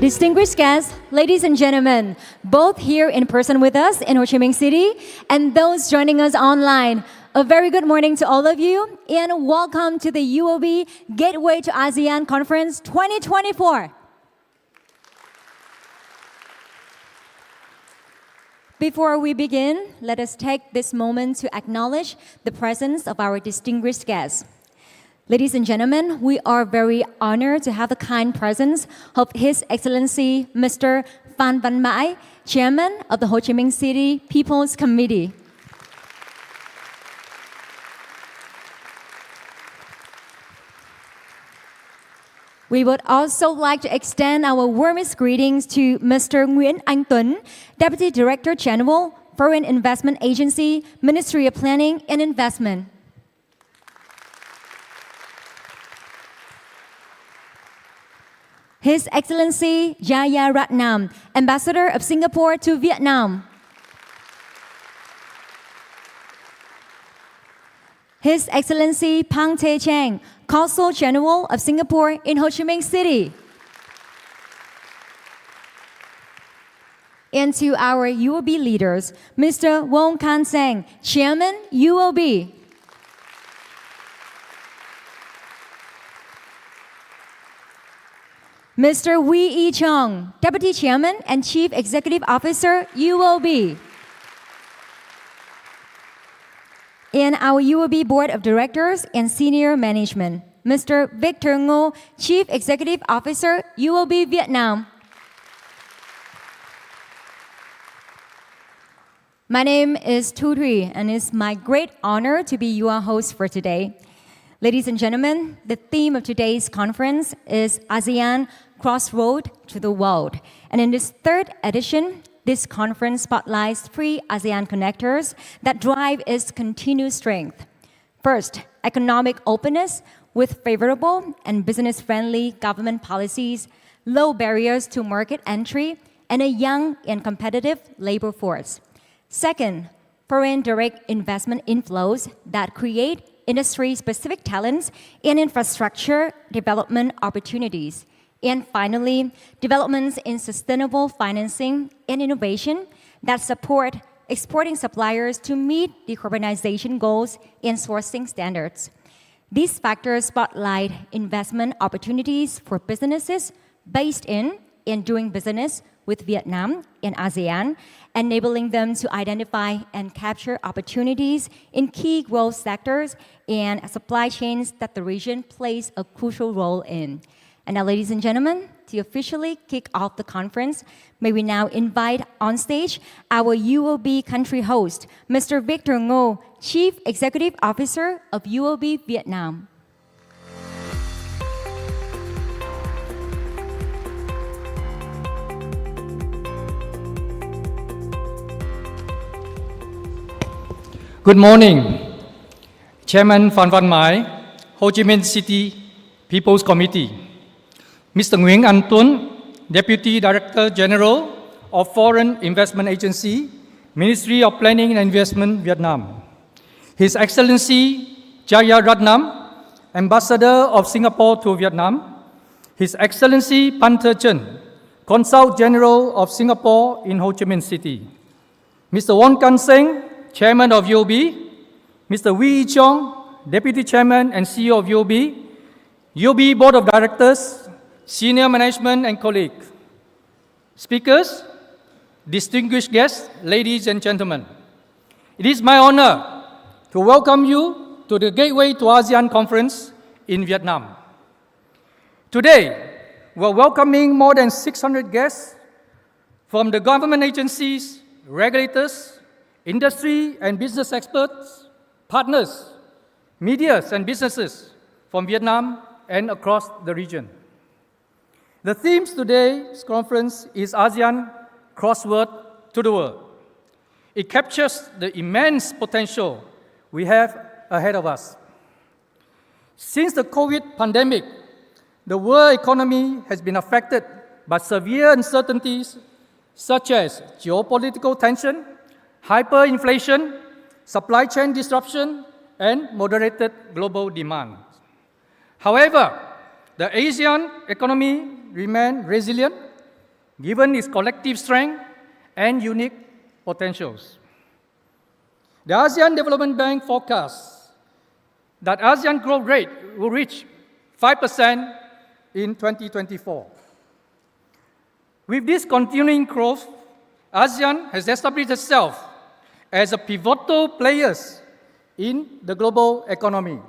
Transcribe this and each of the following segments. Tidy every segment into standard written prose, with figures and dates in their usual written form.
Distinguished guests, ladies and gentlemen, both here in person with us in Ho Chi Minh City and those joining us online, a very good morning to all of you and welcome to the UOB Gateway to ASEAN Conference 2024. Before we begin, let us take this moment to acknowledge the presence of our distinguished guests. Ladies and gentlemen, we are very honored to have the kind presence of His Excellency Mr. Phan Văn Mãi, Chairman of the Ho Chi Minh City People's Committee. We would also like to extend our warmest greetings to Mr. Nguyễn Anh Tuấn, Deputy Director General, Foreign Investment Agency, Ministry of Planning and Investment. His Excellency Jaya Ratnam, Ambassador of Singapore to Vietnam. His Excellency Phang Thê Chang, Consul General of Singapore in Ho Chi Minh City. And to our UOB leaders, Mr. Wong Kan Seng, Chairman, UOB. Mr. Wee Ee Chung, Deputy Chairman and Chief Executive Officer, UOB. And our UOB Board of Directors and Senior Management, Mr. Victor Ngo, Chief Executive Officer, UOB Vietnam. My name is Thu Thuy, and it's my great honor to be your host for today. Ladies and gentlemen, the theme of today's conference is ASEAN Crossroad to the World. And in this third edition, this conference spotlights three ASEAN connectors that drive its continued strength. First, economic openness with favorable and business-friendly government policies, low barriers to market entry, and a young and competitive labor force. Second, foreign direct investment inflows that create industry-specific talents and infrastructure development opportunities. And finally, developments in sustainable financing and innovation that support exporting suppliers to meet decarbonization goals and sourcing standards. These factors spotlight investment opportunities for businesses based in and doing business with Vietnam and ASEAN, enabling them to identify and capture opportunities in key growth sectors and supply chains that the region plays a crucial role in. And now, ladies and gentlemen, to officially kick off the conference, may we now invite on stage our UOB country host, Mr. Victor Ngo, Chief Executive Officer of UOB Vietnam. Good morning, Chairman Phan Văn Mãi, Ho Chi Minh City People's Committee. Mr. Nguyễn Anh Tuấn, Deputy Director General of Foreign Investment Agency, Ministry of Planning and Investment, Vietnam. His Excellency Jaya Ratnam, Ambassador of Singapore to Vietnam. His Excellency Phang Thê Chang, Consul General of Singapore in Ho Chi Minh City. Mr. Wong Kan Seng, Chairman of UOB. Mr. Wee Ee Chung, Deputy Chairman and CEO of UOB. UOB Board of Directors, Senior Management and colleagues, speakers, distinguished guests, ladies and gentlemen. It is my honor to welcome you to the Gateway to ASEAN Conference in Vietnam. Today, we're welcoming more than 600 guests from the government agencies, regulators, industry and business experts, partners, media and businesses from Vietnam and across the region. The theme of today's conference is ASEAN Crossroad to the World. It captures the immense potential we have ahead of us. Since the COVID pandemic, the world economy has been affected by severe uncertainties such as geopolitical tension, hyperinflation, supply chain disruption, and moderated global demand. However, the ASEAN economy remains resilient given its collective strength and unique potentials. The ASEAN Development Bank forecasts that ASEAN growth rate will reach 5% in 2024. With this continuing growth, ASEAN has established itself as a pivotal player in the global economy.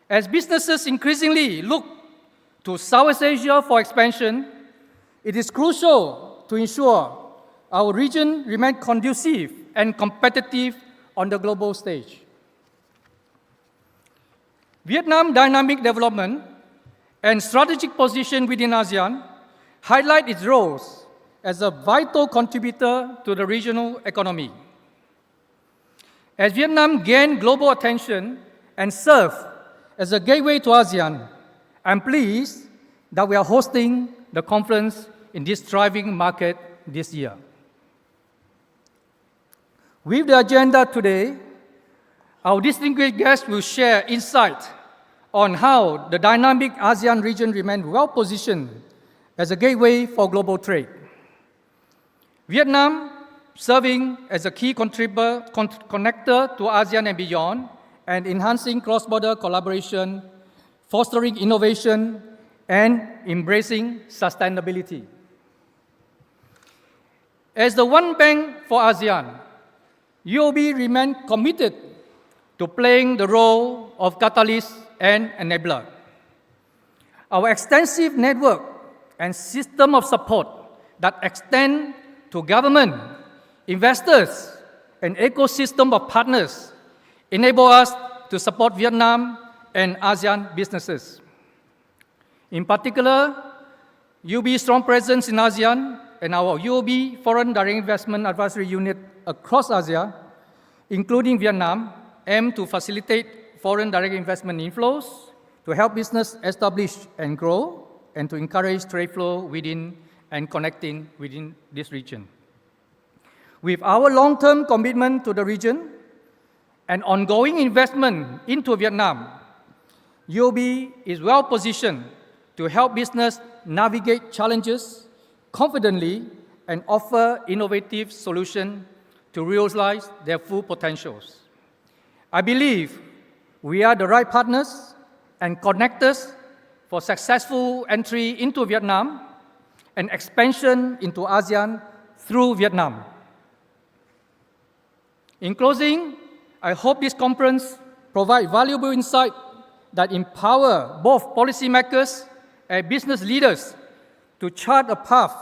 As businesses increasingly look to Southeast Asia for expansion, it is crucial to ensure our region remains conducive and competitive on the global stage. Vietnam's dynamic development and strategic position within ASEAN highlight its roles as a vital contributor to the regional economy. As Vietnam gains global attention and serves as a gateway to ASEAN, I'm pleased that we are hosting the conference in this thriving market this year. With the agenda today, our distinguished guests will share insight on how the dynamic ASEAN region remains well-positioned as a gateway for global trade. Vietnam, serving as a key connector to ASEAN and beyond, and enhancing cross-border collaboration, fostering innovation, and embracing sustainability. As the one bank for ASEAN, UOB remains committed to playing the role of catalyst and enabler. Our extensive network and system of support that extend to government, investors, and ecosystem of partners enable us to support Vietnam and ASEAN businesses. In particular, UOB's strong presence in ASEAN and our UOB Foreign Direct Investment Advisory Unit across Asia, including Vietnam, aim to facilitate foreign direct investment inflows, to help business establish and grow, and to encourage trade flow within and connecting within this region. With our long-term commitment to the region and ongoing investment into Vietnam, UOB is well-positioned to help business navigate challenges confidently and offer innovative solutions to realize their full potentials. I believe we are the right partners and connectors for successful entry into Vietnam and expansion into ASEAN through Vietnam. In closing, I hope this conference provides valuable insight that empower both policymakers and business leaders to chart a path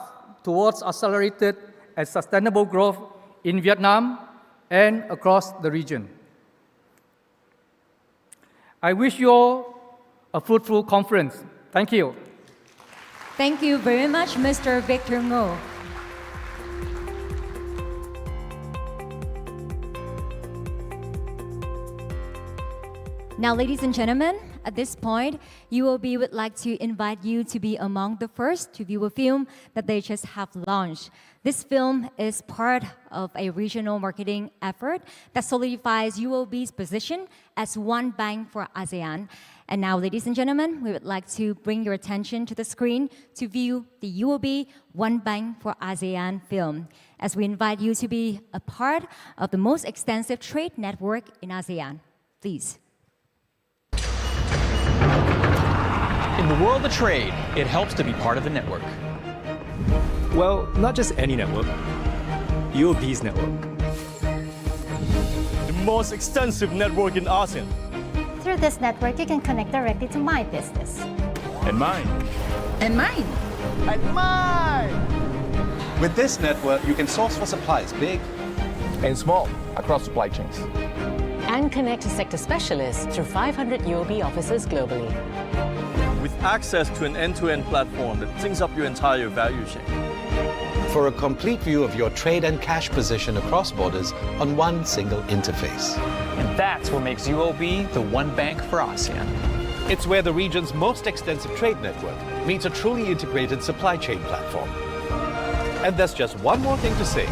towards accelerated and sustainable growth in Vietnam and across the region. I wish you all a fruitful conference. Thank you. Thank you very much, Mr. Victor Ngo. Now, ladies and gentlemen, at this point, UOB would like to invite you to be among the first to view a film that they just have launched. This film is part of a regional marketing effort that solidifies UOB's position as one bank for ASEAN. And now, ladies and gentlemen, we would like to bring your attention to the screen to view the UOB One Bank for ASEAN film, as we invite you to be a part of the most extensive trade network in ASEAN. Please. In the world of trade, it helps to be part of the network. Well, not just any network. UOB's network. The most extensive network in ASEAN. Through this network, you can connect directly to my business. And mine. And mine. And mine! With this network, you can source for supplies big And small, across supply chains. And connect to sector specialists through 500 UOB offices globally. With access to an end-to-end platform that syncs up your entire value chain. for a complete view of your trade and cash position across borders on one single interface. And that's what makes UOB the one bank for ASEAN. It's where the region's most extensive trade network meets a truly integrated supply chain platform. And there's just one more thing to say.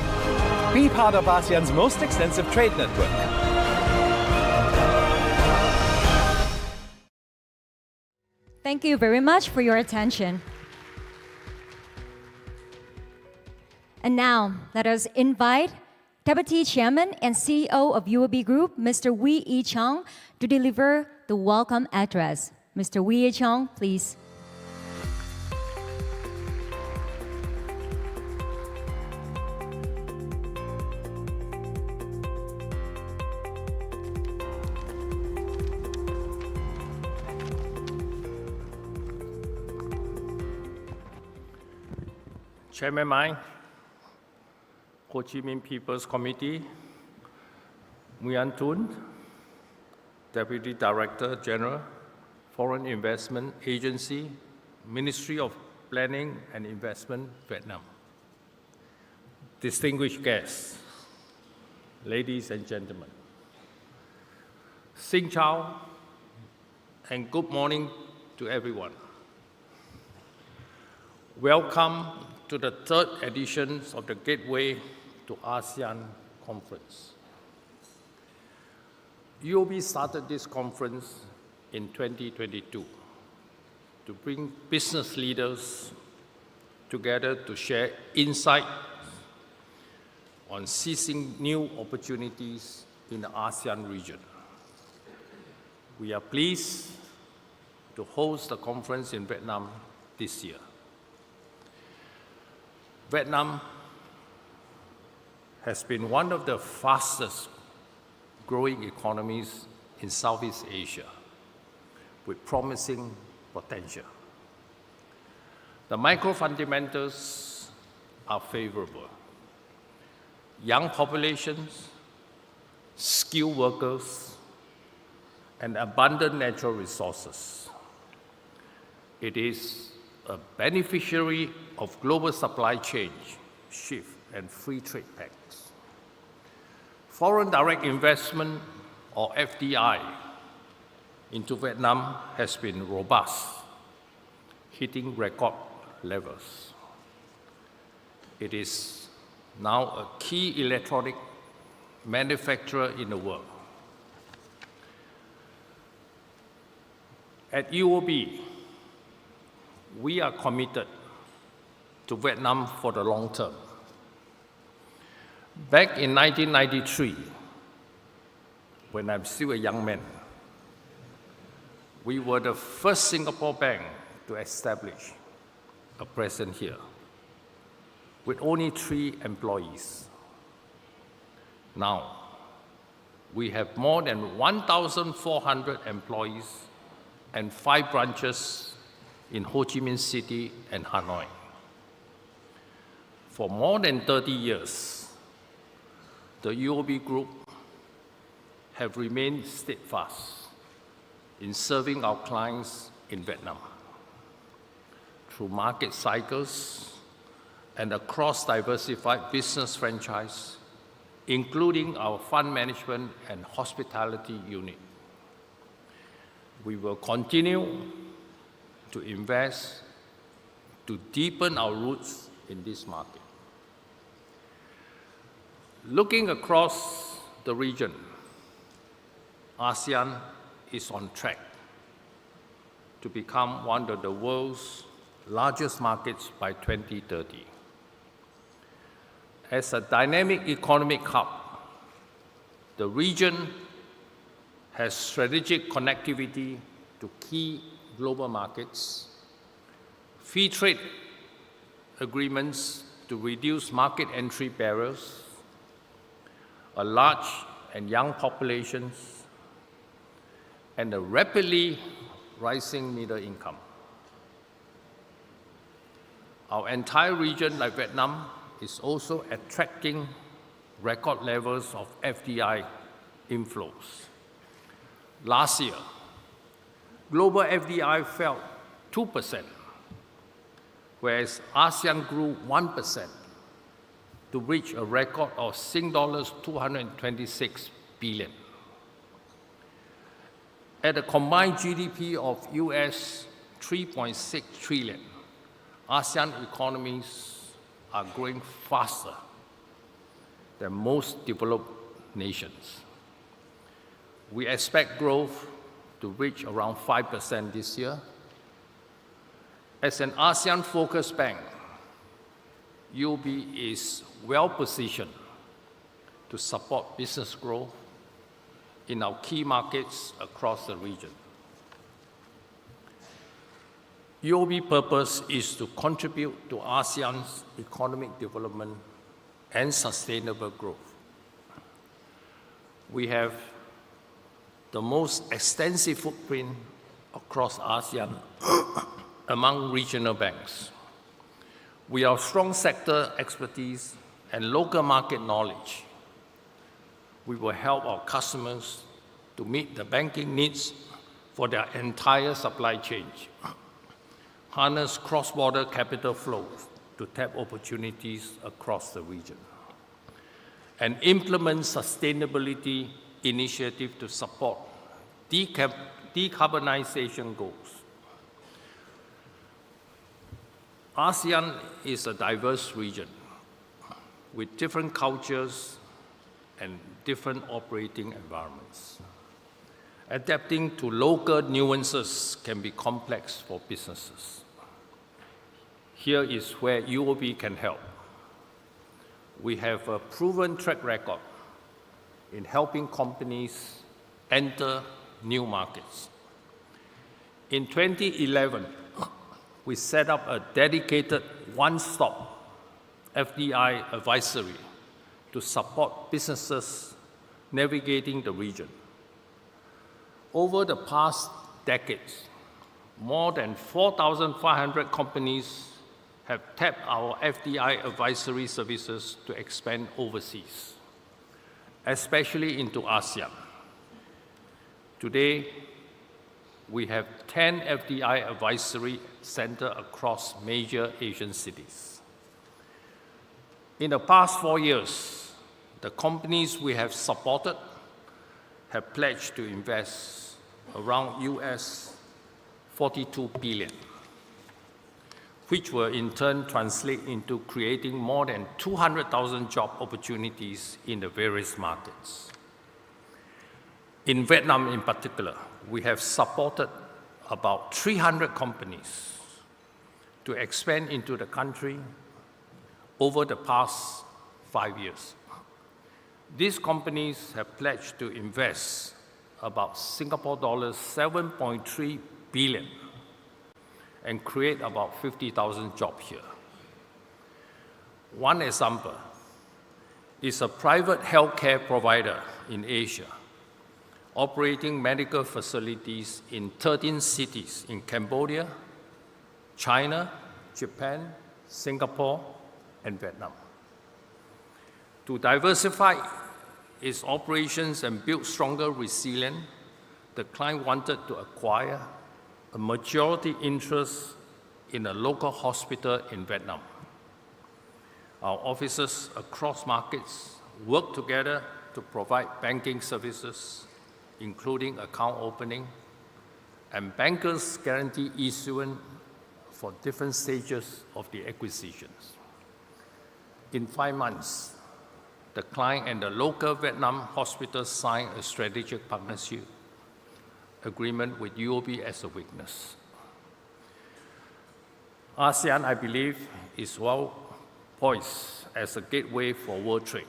Be part of ASEAN's most extensive trade network. Thank you very much for your attention. And now, let us invite Deputy Chairman and CEO of UOB Group, Mr. Wee Ee Cheong, to deliver the welcome address. Mr. Wee Ee Cheong, please. Chairman Mai, Ho Chi Minh People's Committee, Nguyen Tun, Deputy Director General, Foreign Investment Agency, Ministry of Planning and Investment, Vietnam. Distinguished guests, ladies and gentlemen, Xin Chào and good morning to everyone. Welcome to the third edition of the Gateway to ASEAN Conference. UOB started this conference in 2022 to bring business leaders together to share insight on seizing new opportunities in the ASEAN region. We are pleased to host the conference in Vietnam this year. Vietnam has been one of the fastest growing economies in Southeast Asia with promising potential. The micro fundamentals are favorable. Young populations, skilled workers, and abundant natural resources. It is a beneficiary of global supply chain shift and free trade pacts. Foreign direct investment, or FDI, into Vietnam has been robust, hitting record levels. It is now a key electronic manufacturer in the world. At UOB, we are committed to Vietnam for the long term. Back in 1993, when I'm still a young man, we were the first Singapore bank to establish a presence here, with only 3 employees. Now, we have more than 1,400 employees and 5 branches in Ho Chi Minh City and Hanoi. For more than 30 years, the UOB Group have remained steadfast in serving our clients in Vietnam through market cycles and across diversified business franchise, including our fund management and hospitality unit. We will continue to invest to deepen our roots in this market. Looking across the region, ASEAN is on track to become one of the world's largest markets by 2030. As a dynamic economic hub, the region has strategic connectivity to key global markets, free trade agreements to reduce market entry barriers, a large and young populations, and a rapidly rising middle income. Our entire region, like Vietnam, is also attracting record levels of FDI inflows. Last year, global FDI fell 2%, whereas ASEAN grew 1% to reach a record of dollars 226 billion. At a combined GDP of US 3.6 trillion, ASEAN economies are growing faster than most developed nations. We expect growth to reach around 5% this year. As an ASEAN-focused bank, UOB is well positioned to support business growth in our key markets across the region. UOB's purpose is to contribute to ASEAN's economic development and sustainable growth. We have the most extensive footprint across ASEAN among regional banks. With our strong sector expertise and local market knowledge, we will help our customers to meet the banking needs for their entire supply chain, harness cross-border capital flows to tap opportunities across the region, and implement sustainability initiatives to support decarbonization goals. ASEAN is a diverse region with different cultures and different operating environments. Adapting to local nuances can be complex for businesses. Here is where UOB can help. We have a proven track record in helping companies enter new markets. In 2011, we set up a dedicated one-stop FDI advisory to support businesses navigating the region. Over the past decades, more than 4,500 companies have tapped our FDI advisory services to expand overseas, especially into ASEAN. Today, we have 10 FDI advisory centers across major Asian cities. In the past 4 years, the companies we have supported have pledged to invest around US $42 billion, which will in turn translate into creating more than 200,000 job opportunities in the various markets. In Vietnam in particular, we have supported about 300 companies to expand into the country over the past 5 years. These companies have pledged to invest about Singapore dollars 7.3 billion and create about 50,000 jobs here. One example is a private healthcare provider in Asia, operating medical facilities in 13 cities in Cambodia, China, Japan, Singapore, and Vietnam. To diversify its operations and build stronger resilience, the client wanted to acquire a majority interest in a local hospital in Vietnam. Our offices across markets work together to provide banking services, including account opening and bankers' guarantee issuance for different stages of the acquisitions. In 5 months, the client and the local Vietnam hospital signed a strategic partnership agreement with UOB as a witness. ASEAN, I believe, is well poised as a gateway for world trade.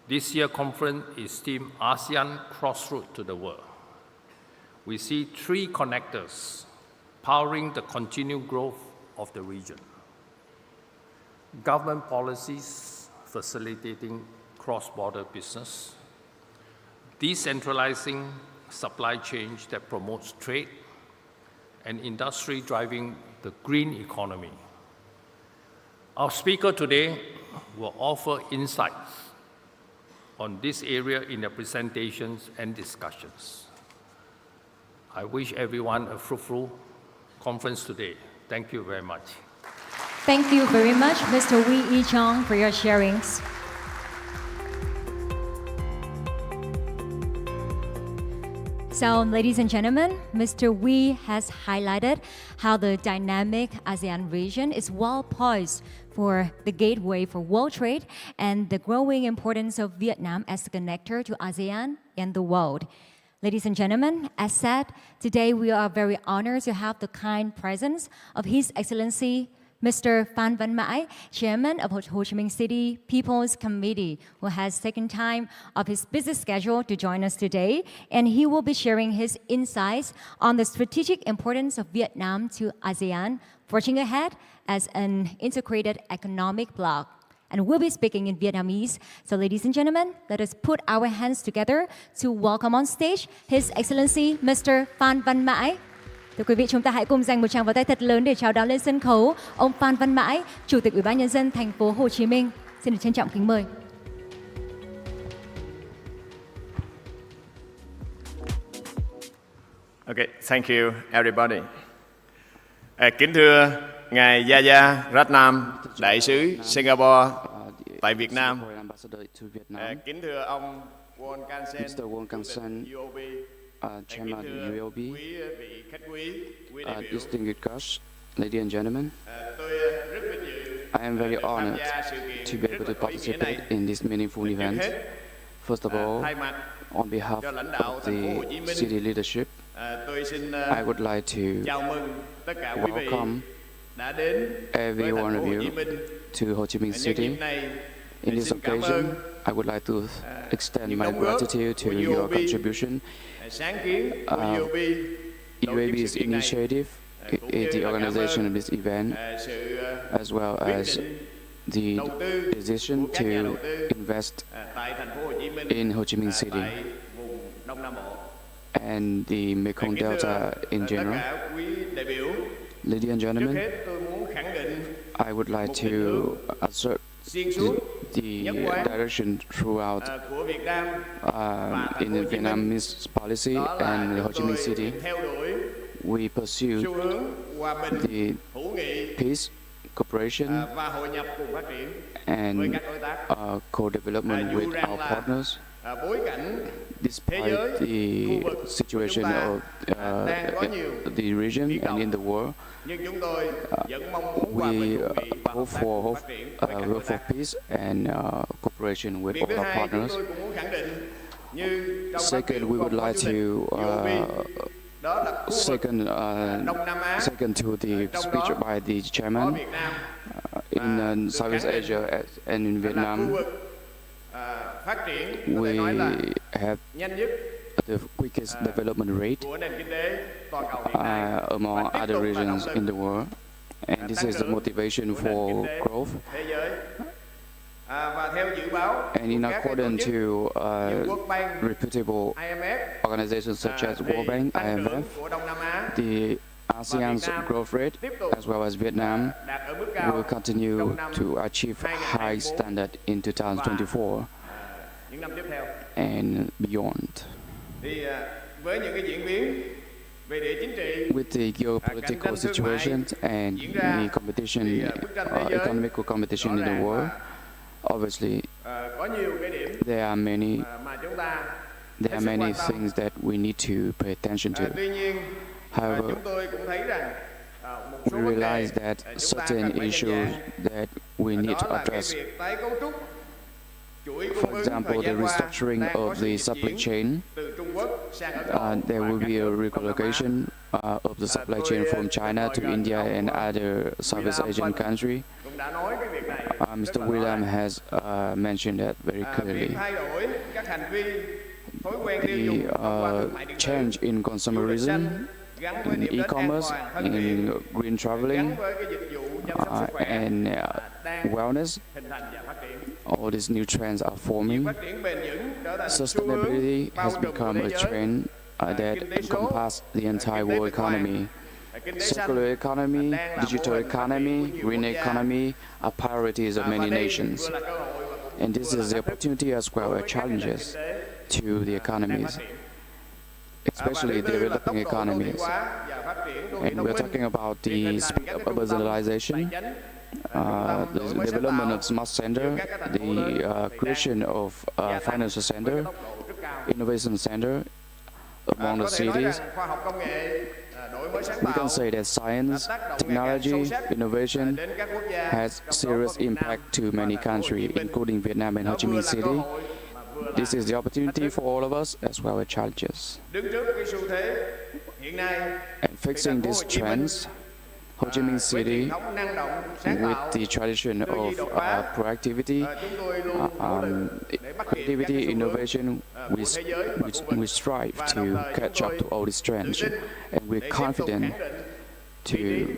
This year's conference is themed ASEAN Crossroad To The World. We see 3 connectors powering the continued growth of the region. Government policies facilitating cross-border business, decentralizing supply chains that promotes trade, and industry driving the green economy. Our speaker today will offer insights on this area in their presentations and discussions. I wish everyone a fruitful conference today. Thank you very much. Thank you very much, Mr. Wee Ee-chong, for your sharings. So, ladies and gentlemen, Mr. Wee has highlighted how the dynamic ASEAN region is well poised for the gateway for world trade and the growing importance of Vietnam as a connector to ASEAN and the world. Ladies and gentlemen, as said, today we are very honored to have the kind presence of His Excellency Mr. Phan Văn Mãi, Chairman of Ho Chi Minh City People's Committee, who has taken time of his busy schedule to join us today, and he will be sharing his insights on the strategic importance of Vietnam to ASEAN, forging ahead as an integrated economic bloc. And we'll be speaking in Vietnamese. So ladies and gentlemen, let us put our hands together to welcome on stage His Excellency Mr. Phan Văn Mãi. Thưa quý vị, chúng ta hãy cùng dành một tràng pháo tay thật lớn để chào đón lên sân khấu ông Phan Văn Mãi, Chủ tịch Ủy ban Nhân dân thành phố Hồ Chí Minh. Xin được trân trọng kính mời. Okay, thank you everybody. Kính thưa Ngài Yaya Ratnam, Đại sứ Singapore tại Việt Nam. Kính thưa ông Won Kan-sen, UOB, Chairman UOB, quý vị khách quý đại biểu. distinguished guests, ladies and gentlemen, Tôi rất vinh dự I am very honored to be able to participate in this meaningful event. First of all, on behalf of the city leadership, tôi xin I would like to chào mừng tất cả quý vị welcome đã đến every với one thành phố of Hồ Chí you Minh. to Ho Chi Minh Nhân City. dịp này, In this xin cảm occasion, ơn I would like to extend những my đóng góp gratitude to của your UOB, contribution. sáng kiến của UOB, tổ chức UOB's sự kiện này, initiative cũng is the như là cảm organization ơn of this event, sự as well quyết as định the đầu tư decision của các nhà đầu to tư invest tại thành phố Hồ Chí Minh, in Ho Chi Minh City tại vùng Đông Nam Bộ. and the Mekong Kính thưa Delta in tất general. cả quý đại biểu, Ladies and trước gentlemen, hết tôi muốn khẳng định I would like một định hướng to assert xuyên suốt the nhất quán direction throughout của Việt Nam và thành in phố the Hồ Chí Minh. Vietnamese policy Đó là and Ho chúng Chi Minh tôi City. theo đuổi We pursue xu hướng hòa bình, the hữu nghị peace, cooperation, và hội nhập cùng phát triển and với các đối tác. co-development Dù with rằng our là partners. bối cảnh Despite giới, the khu vực của situation chúng ta, of đang có nhiều the region biến and in the world, nhưng chúng tôi vẫn mong muốn hòa bình, we hữu nghị và hope hợp tác cùng for phát triển với các đối hope for tác. peace and cooperation with Việc all thứ our hai, chúng partners. tôi cũng muốn khẳng định như trong phát Second, biểu we của would Phó like Chủ tịch to UOB, đó là khu vực second Đông Nam Á, second to the trong speech đó by the có chairman Việt Nam in được Southeast khẳng định Asia and in là khu Vietnam. vực phát triển có thể nói We là have nhanh nhất the quickest development rate của nền kinh tế toàn cầu hiện nay among và tiếp other tục là động regions lực in the world, and this is the motivation của nền for kinh tế growth. thế giới. Và theo dự báo And in của các tổ accordance chức to như World Bank, reputable IMF, organizations such as thì World Bank, tăng IMF, trưởng của Đông Nam Á the ASEAN's Nam growth rate, tiếp tục as well as Vietnam, đạt ở mức cao will continue trong năm to achieve high standard in 2024 những năm tiếp theo. and beyond. Thì với những cái diễn biến về địa chính trị, With the geopolitical situation and the competition, economical competition in the world, obviously có nhiều cái điểm there are many mà chúng ta things that we need to pay attention to. tuy nhiên However, chúng tôi cũng thấy rằng một số we vấn đề realize that chúng ta certain cần phải nhận issues dạng. that we need Đó to là cái address. việc tái cấu trúc chuỗi cung For ứng example, thời the gian qua restructuring đang có of sự the dịch supply chuyển chain. từ Trung Quốc sang Ấn Độ There và will các be a nước Đông Nam Á. recollocation of the supply chain from China to India and other Southeast Asian countries. Cũng đã nói cái việc này Mr. rất là rõ William ràng. has mentioned that very Việc clearly. thay đổi các hành vi thói quen tiêu dùng The thông qua thương mại điện tử, change in du lịch consumerism, xanh, gắn với in điểm đến an e-commerce, toàn, thân thiện, in green traveling, gắn với cái dịch vụ chăm sóc sức khỏe and đang wellness. hình thành và phát triển. All these new trends are forming. Phát triển bền vững trở thành xu hướng Sustainability bao has trùm của become thế a giới. trend that Kinh tế số, encompasses the entire kinh tế world tuần hoàn, economy. kinh tế xanh Circular economy, đang là digital mô hình phát triển economy, của nhiều green quốc gia. economy are priorities of Và many đây nations. vừa là cơ hội và cũng And this vừa is là the thách thức opportunity as well đối as với các nền challenges kinh tế to the đang economies, phát triển. especially Và thứ tư là developing tốc độ đô thị economies. hóa và phát triển đô thị And thông we're minh, talking about việc the hình thành speed các of cái trung tâm urbanization, tài chính, the đổi mới sáng development tạo of smart center, giữa các thành phố lớn the ngày creation càng of gia tăng financial với center, cái tốc độ rất cao. innovation center among the Có thể nói cities. rằng khoa học công nghệ, đổi mới sáng We tạo can say that science, tác động ngày càng technology, sâu sắc innovation đến các quốc gia, has trong đó có serious Việt Nam impact to và many thành phố Hồ Chí countries, Minh. including Vietnam and Nó Ho Chi vừa Minh là cơ City. hội mà vừa This là is the opportunity thách thức. for all of us as well as challenges. Đứng trước cái xu thế hiện nay, And fixing these trends, Ho Chi Minh City, with the tradition of proactivity, creativity, innovation, we strive to catch up to all these trends, and we're confident to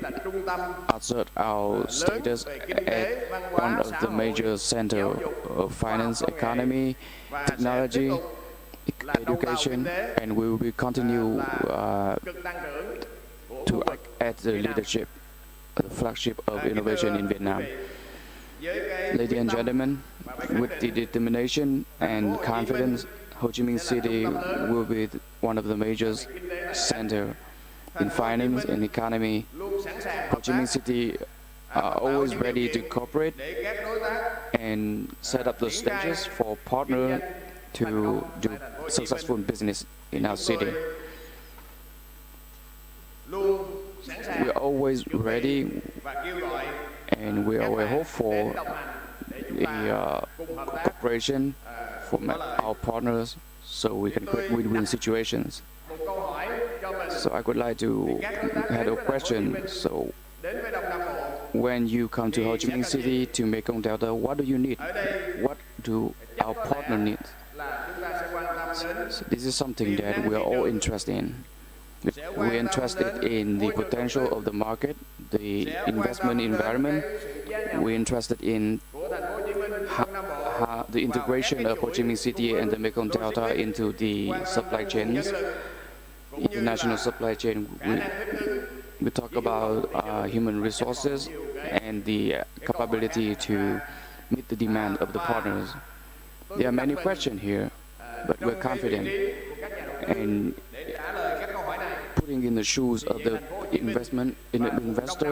assert our status as one of the major centers of finance, economy, technology, education, and we will continue to act as the leadership, the flagship of innovation in Vietnam. Ladies and gentlemen, with the determination and confidence, Ho Chi Minh City will be one of the major centers in finance and economy. Ho Chi Minh City are always ready to cooperate and set up the stages for partners to do successful business in our city. We are always ready, and we are hopeful the cooperation from our partners, so we can create win-win situations. So I would like to have a question. So when you come to Ho Chi Minh City to Mekong Delta, what do you need? What do our partner need? So this is something that we are all interested in. We're interested in the potential of the market, the investment environment. We're interested in how the integration of Ho Chi Minh City and the Mekong Delta into the supply chains, international supply chain. We talk about human resources and the capability to meet the demand of the partners. There are many questions here, but we're confident. And putting in the shoes of the investor,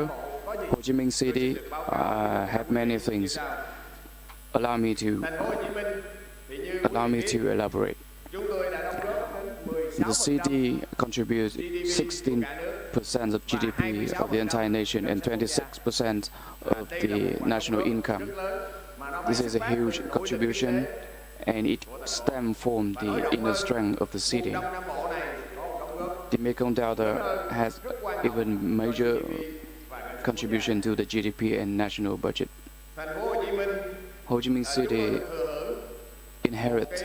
Ho Chi Minh City have many things. Allow me to elaborate. The city contributes 16% of GDP of the entire nation and 26% of the national income. This is a huge contribution, and it stems from the inner strength of the city. The Mekong Delta has even major contribution to the GDP and national budget. Ho Chi Minh City inherits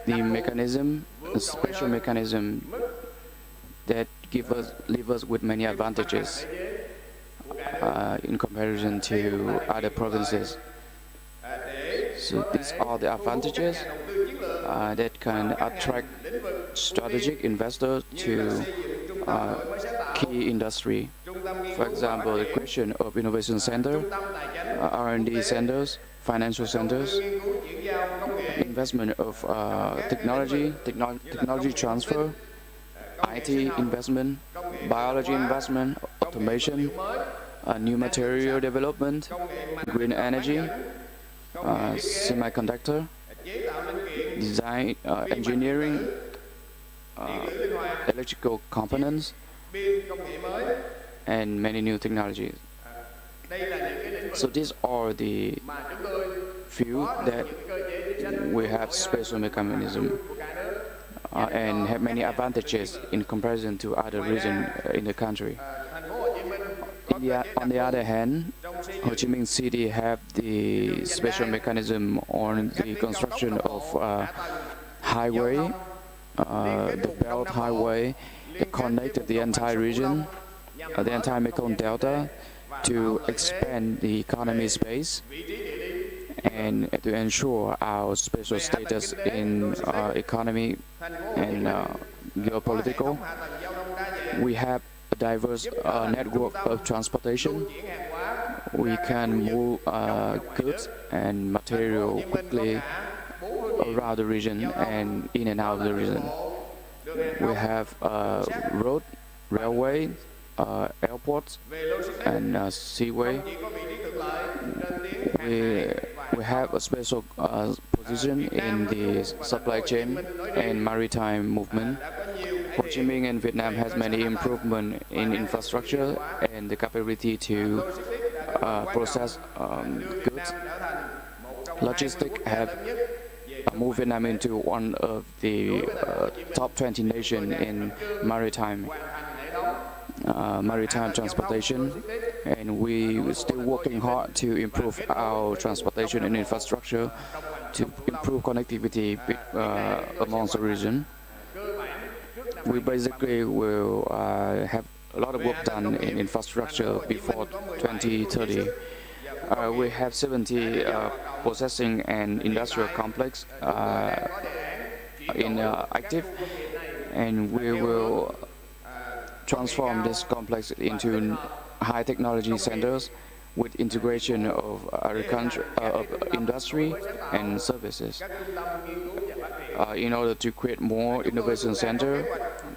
the mechanism, a special mechanism that leave us with many advantages in comparison to other provinces. So these are the advantages that can attract strategic investors to key industry. For example, the creation of innovation center, R&D centers, financial centers, investment of technology transfer, IT investment, biology investment, automation, new material development, green energy, semiconductor, design, engineering, electrical components, and many new technologies. So these are the few that we have special mechanism and have many advantages in comparison to other regions in the country. On the other hand, Ho Chi Minh City have the special mechanism on the construction of highway, the Belt Highway that connected the entire region, the entire Mekong Delta, to expand the economy space and to ensure our special status in economy and geopolitical. We have a diverse network of transportation. We can move goods and material quickly around the region and in and out of the region. We have road, railway, airports, and seaway. We have a special position in the supply chain and maritime movement. Ho Chi Minh and Vietnam has many improvement in infrastructure and the capability to process goods. Logistics have moved Vietnam into one of the top 20 nations in maritime. maritime transportation, and we're still working hard to improve our transportation and infrastructure to improve connectivity amongst the region. We basically will have a lot of work done in infrastructure before 2030. We have 70 processing and industrial complex in active, and we will transform this complex into high technology centers with integration of agriculture, industry and services in order to create more innovation center,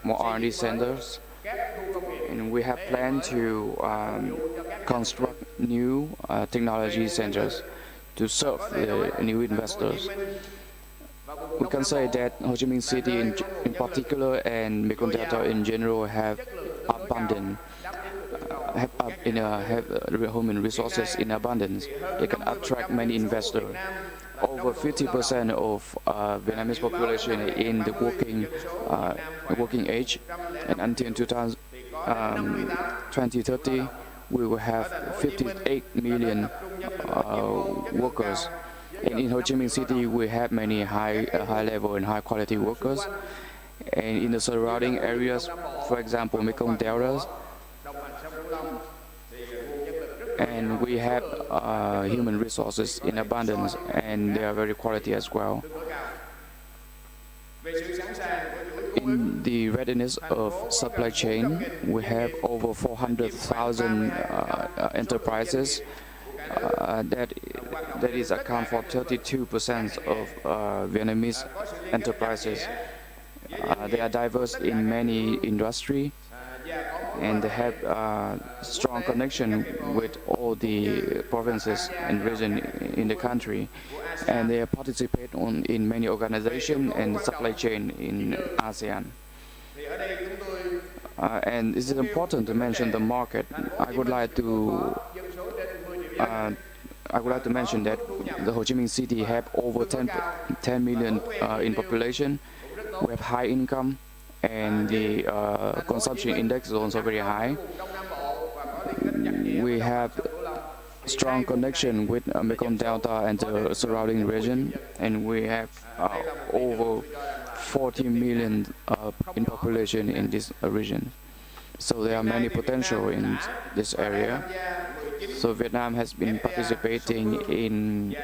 more R&D centers. And we have planned to construct new technology centers to serve the new investors. We can say that Ho Chi Minh City in particular and Mekong Delta in general have abundant, human resources in abundance. They can attract many investors. Over 50% of Vietnamese population in the working age, and until 2030, we will have 58 million workers. And in Ho Chi Minh City, we have many high level and high quality workers. And in the surrounding areas, for example, Mekong Delta, and we have human resources in abundance, and they are very quality as well. In the readiness of supply chain, we have over 400,000 enterprises that is account for 32% of Vietnamese enterprises. They are diverse in many industry, and they have strong connection with all the provinces and region in the country, and they participate in many organizations and supply chain in ASEAN. And it is important to mention the market. I would like to mention that the Ho Chi Minh City have over 10 million in population. We have high income, and the consumption index is also very high. We have strong connection with Mekong Delta and the surrounding region, and we have over 40 million in population in this region. So there are many potential in this area. So Vietnam has been participating in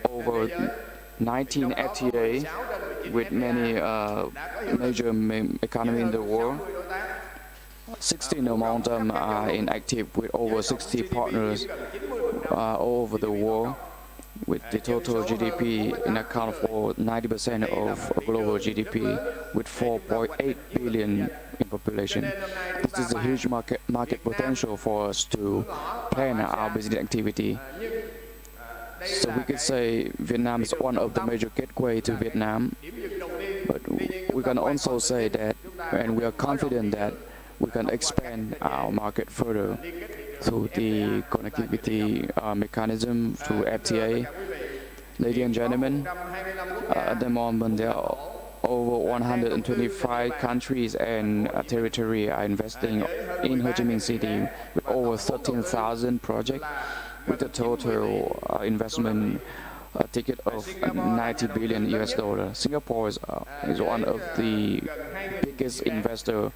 over 19 FTA with many major economies in the world. 16 among them are inactive with over 60 partners all over the world, with the total GDP in account for 90% of global GDP, with 4.8 billion in population. This is a huge market potential for us to plan our business activity. So we could say Vietnam is one of the major gateway to Vietnam, but we can also say that, and we are confident that we can expand our market further through the connectivity mechanism, through FTA. Ladies and gentlemen, at the moment there are over 125 countries and territory are investing in Ho Chi Minh City with over 13,000 projects, with a total investment ticket of 90 billion US dollars. Singapore is one of the biggest investors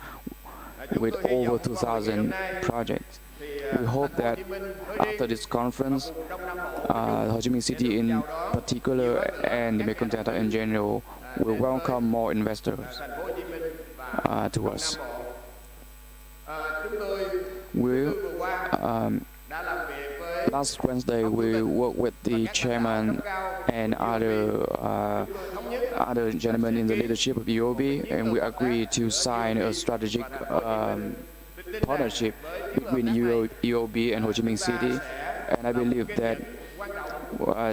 with over 2,000 projects. We hope that after this conference, Ho Chi Minh City in particular and the Mekong Delta in general will welcome more investors to us. Last Wednesday, we worked with the chairman and other gentlemen in the leadership of UOB, and we agreed to sign a strategic partnership between UOB and Ho Chi Minh City. And I believe that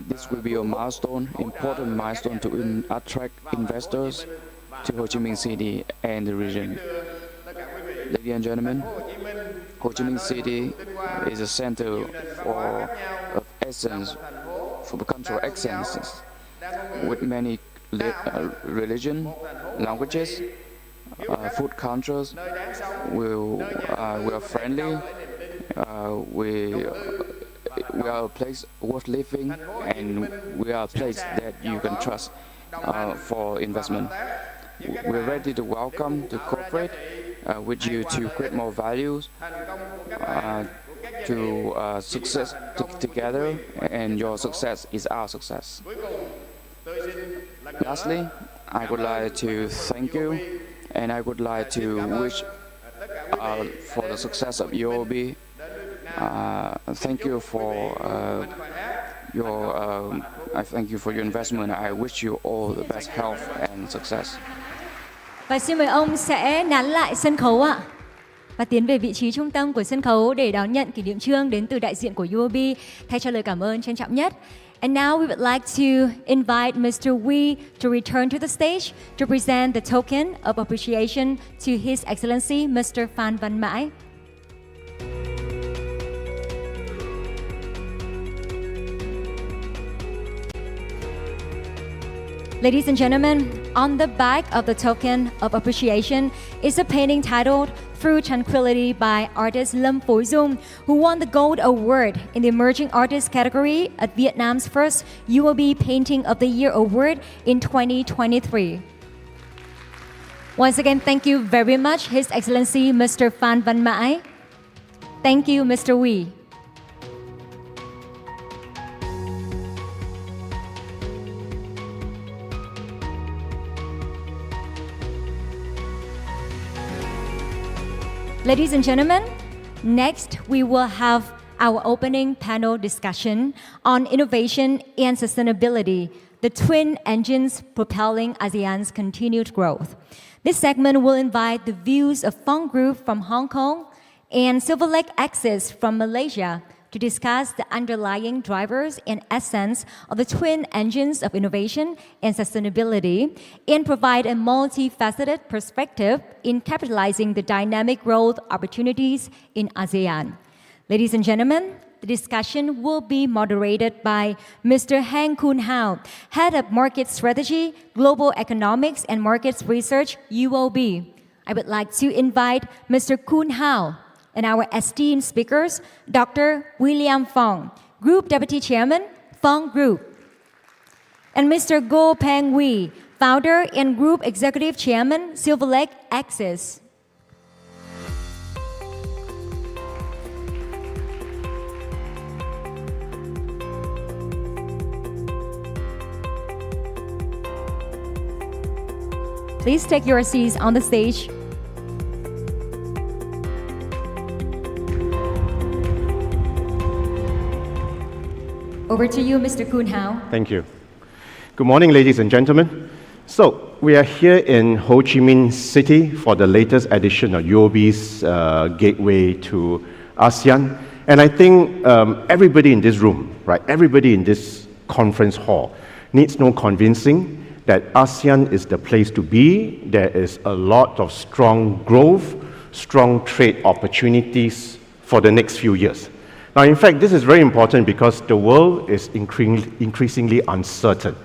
this will be a milestone, important milestone to attract investors to Ho Chi Minh City and the region. Ladies and gentlemen, Ho Chi Minh City is a center of essence, for the cultural excellence, with many religion, languages, food cultures. We are friendly. We are a place worth living, and we are a place that you can trust for investment. We're ready to welcome, to cooperate with you to create more values, to success together, and your success is our success. Lastly, I would like to thank you, and I would like to wish for the success of UOB. Thank you for I thank you for your investment. I wish you all the best health and success. Và xin mời ông sẽ nán lại sân khấu ạ. Và tiến về vị trí trung tâm của sân khấu để đón nhận kỷ niệm chương đến từ đại diện của UOB thay cho lời cảm ơn trân trọng nhất. And now we would like to invite Mr. Wee to return to the stage to present the token of appreciation to His Excellency Mr. Phan Văn Mãi. Ladies and gentlemen, on the back of the token of appreciation is a painting titled Through Tranquility by artist Lâm Phối Dung, who won the Gold Award in the Emerging Artist category at Vietnam's first UOB Painting of the Year Award in 2023. Once again, thank you very much, His Excellency Mr. Phan Văn Mãi. Thank you, Mr. Wee. Ladies and gentlemen, next we will have our opening panel discussion on innovation and sustainability, the twin engines propelling ASEAN's continued growth. This segment will invite the views of Phong Group from Hong Kong and Silver Lake Axis from Malaysia to discuss the underlying drivers and essence of the twin engines of innovation and sustainability and provide a multifaceted perspective in capitalizing the dynamic growth opportunities in ASEAN. Ladies and gentlemen, the discussion will be moderated by Mr. Hang Kun Hao, Head of Market Strategy, Global Economics and Markets Research, UOB. I would like to invite Mr. Kun Hao and our esteemed speakers, Dr. William Phong, Group Deputy Chairman, Phong Group, and Mr. Go Peng Wee, Founder and Group Executive Chairman, Silver Lake Axis. Please take your seats on the stage. Over to you, Mr. Kun Hao. Thank you. Good morning, ladies and gentlemen. So, we are here in Ho Chi Minh City for the latest edition of UOB's Gateway to ASEAN. And I think everybody in this room, right, everybody in this conference hall needs no convincing that ASEAN is the place to be. There is a lot of strong growth, strong trade opportunities for the next few years. Now, in fact, this is very important because the world is increasingly uncertain.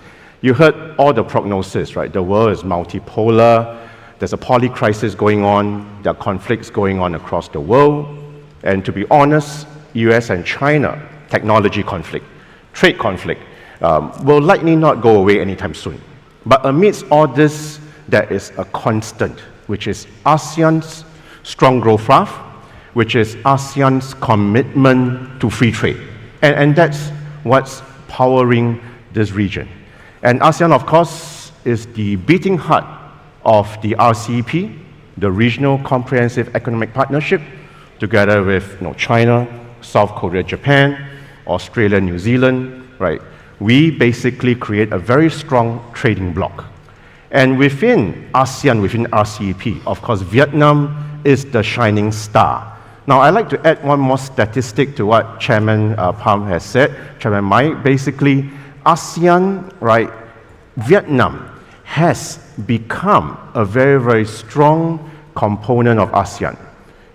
You heard all the prognosis, right? The world is multipolar. There's a poly-crisis going on. There are conflicts going on across the world. And to be honest, US and China, technology conflict, trade conflict, will likely not go away anytime soon. But amidst all this, there is a constant, which is ASEAN's strong growth path, which is ASEAN's commitment to free trade. And that's what's powering this region. And ASEAN, of course, is the beating heart of the RCEP, the Regional Comprehensive Economic Partnership, together with China, South Korea, Japan, Australia, New Zealand, right? We basically create a very strong trading bloc. And within ASEAN, within RCEP, of course, Vietnam is the shining star. Now, I'd like to add one more statistic to what Chairman Pham has said, Chairman Mai. Basically, ASEAN, right, Vietnam has become a very, very strong component of ASEAN.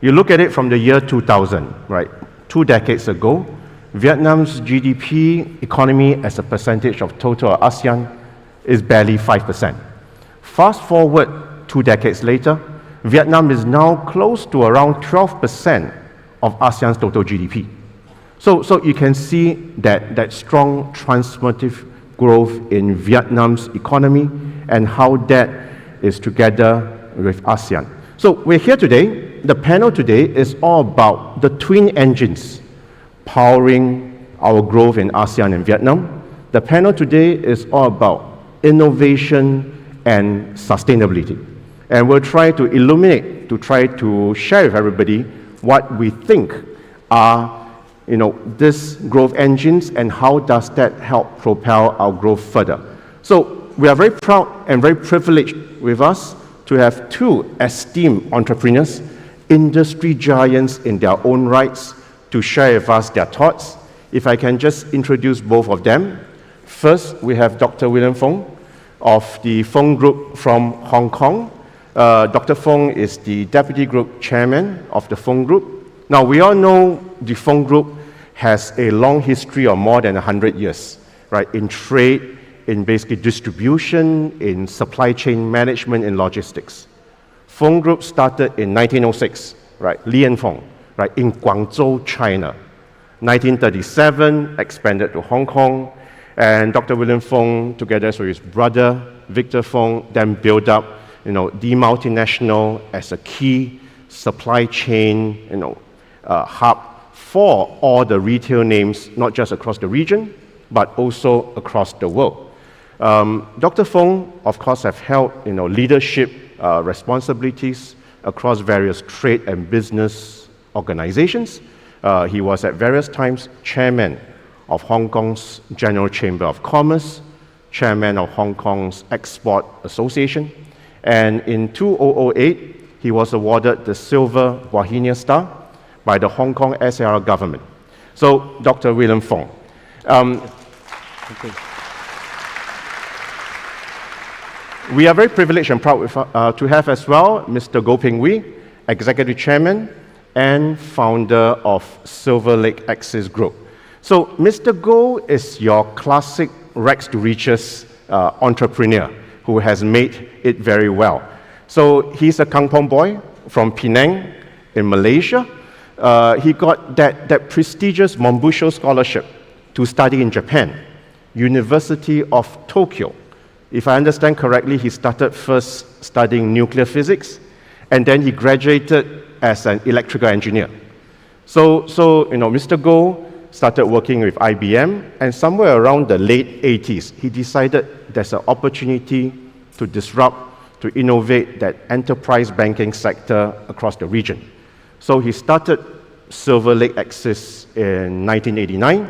You look at it from the year 2000, right, 2 decades ago, Vietnam's GDP economy as a percentage of total ASEAN is barely 5%. Fast forward to 2 decades later, Vietnam is now close to around 12% of ASEAN's total GDP. So you can see that strong transformative growth in Vietnam's economy and how that is together with ASEAN. So we're here today. The panel today is all about the twin engines powering our growth in ASEAN and Vietnam. The panel today is all about innovation and sustainability. And we'll try to illuminate, to try to share with everybody what we think are these growth engines and how does that help propel our growth further. So we are very proud and very privileged with us to have two esteemed entrepreneurs, industry giants in their own rights, to share with us their thoughts. If I can just introduce both of them. First, we have Dr. William Fong of the Fong Group from Hong Kong. Dr. Fong is the Deputy Group Chairman of the Fong Group. Now, we all know the Fong Group has a long history of more than 100 years, right, in trade, in basically distribution, in supply chain management, and logistics. Fong Group started in 1906, right, Li and Fong, right, in Guangzhou, China. 1937, expanded to Hong Kong, and Dr. William Fong, together with his brother, Victor Fong, then built up, the multinational as a key supply chain, hub for all the retail names, not just across the region, but also across the world. Dr. Fong, of course, have held, leadership responsibilities across various trade and business organizations. He was at various times chairman of Hong Kong's General Chamber of Commerce, chairman of Hong Kong's Export Association, and in 2008, he was awarded the Silver Wahenia Star by the Hong Kong SAR government. So, Dr. William Fong. We are very privileged and proud to have as well Mr. Goh Ping Wee, Executive Chairman and founder of Silver Lake Axis Group. So, Mr. Goh is your classic rags to riches entrepreneur who has made it very well. So, he's a Kampong boy from Penang in Malaysia. He got that prestigious Mombusho scholarship to study in Japan, University of Tokyo. If I understand correctly, he started first studying nuclear physics, and then he graduated as an electrical engineer. So Mr. Goh started working with IBM, and somewhere around the late 80s, he decided there's an opportunity to disrupt, to innovate that enterprise banking sector across the region. So he started Silver Lake Axis in 1989,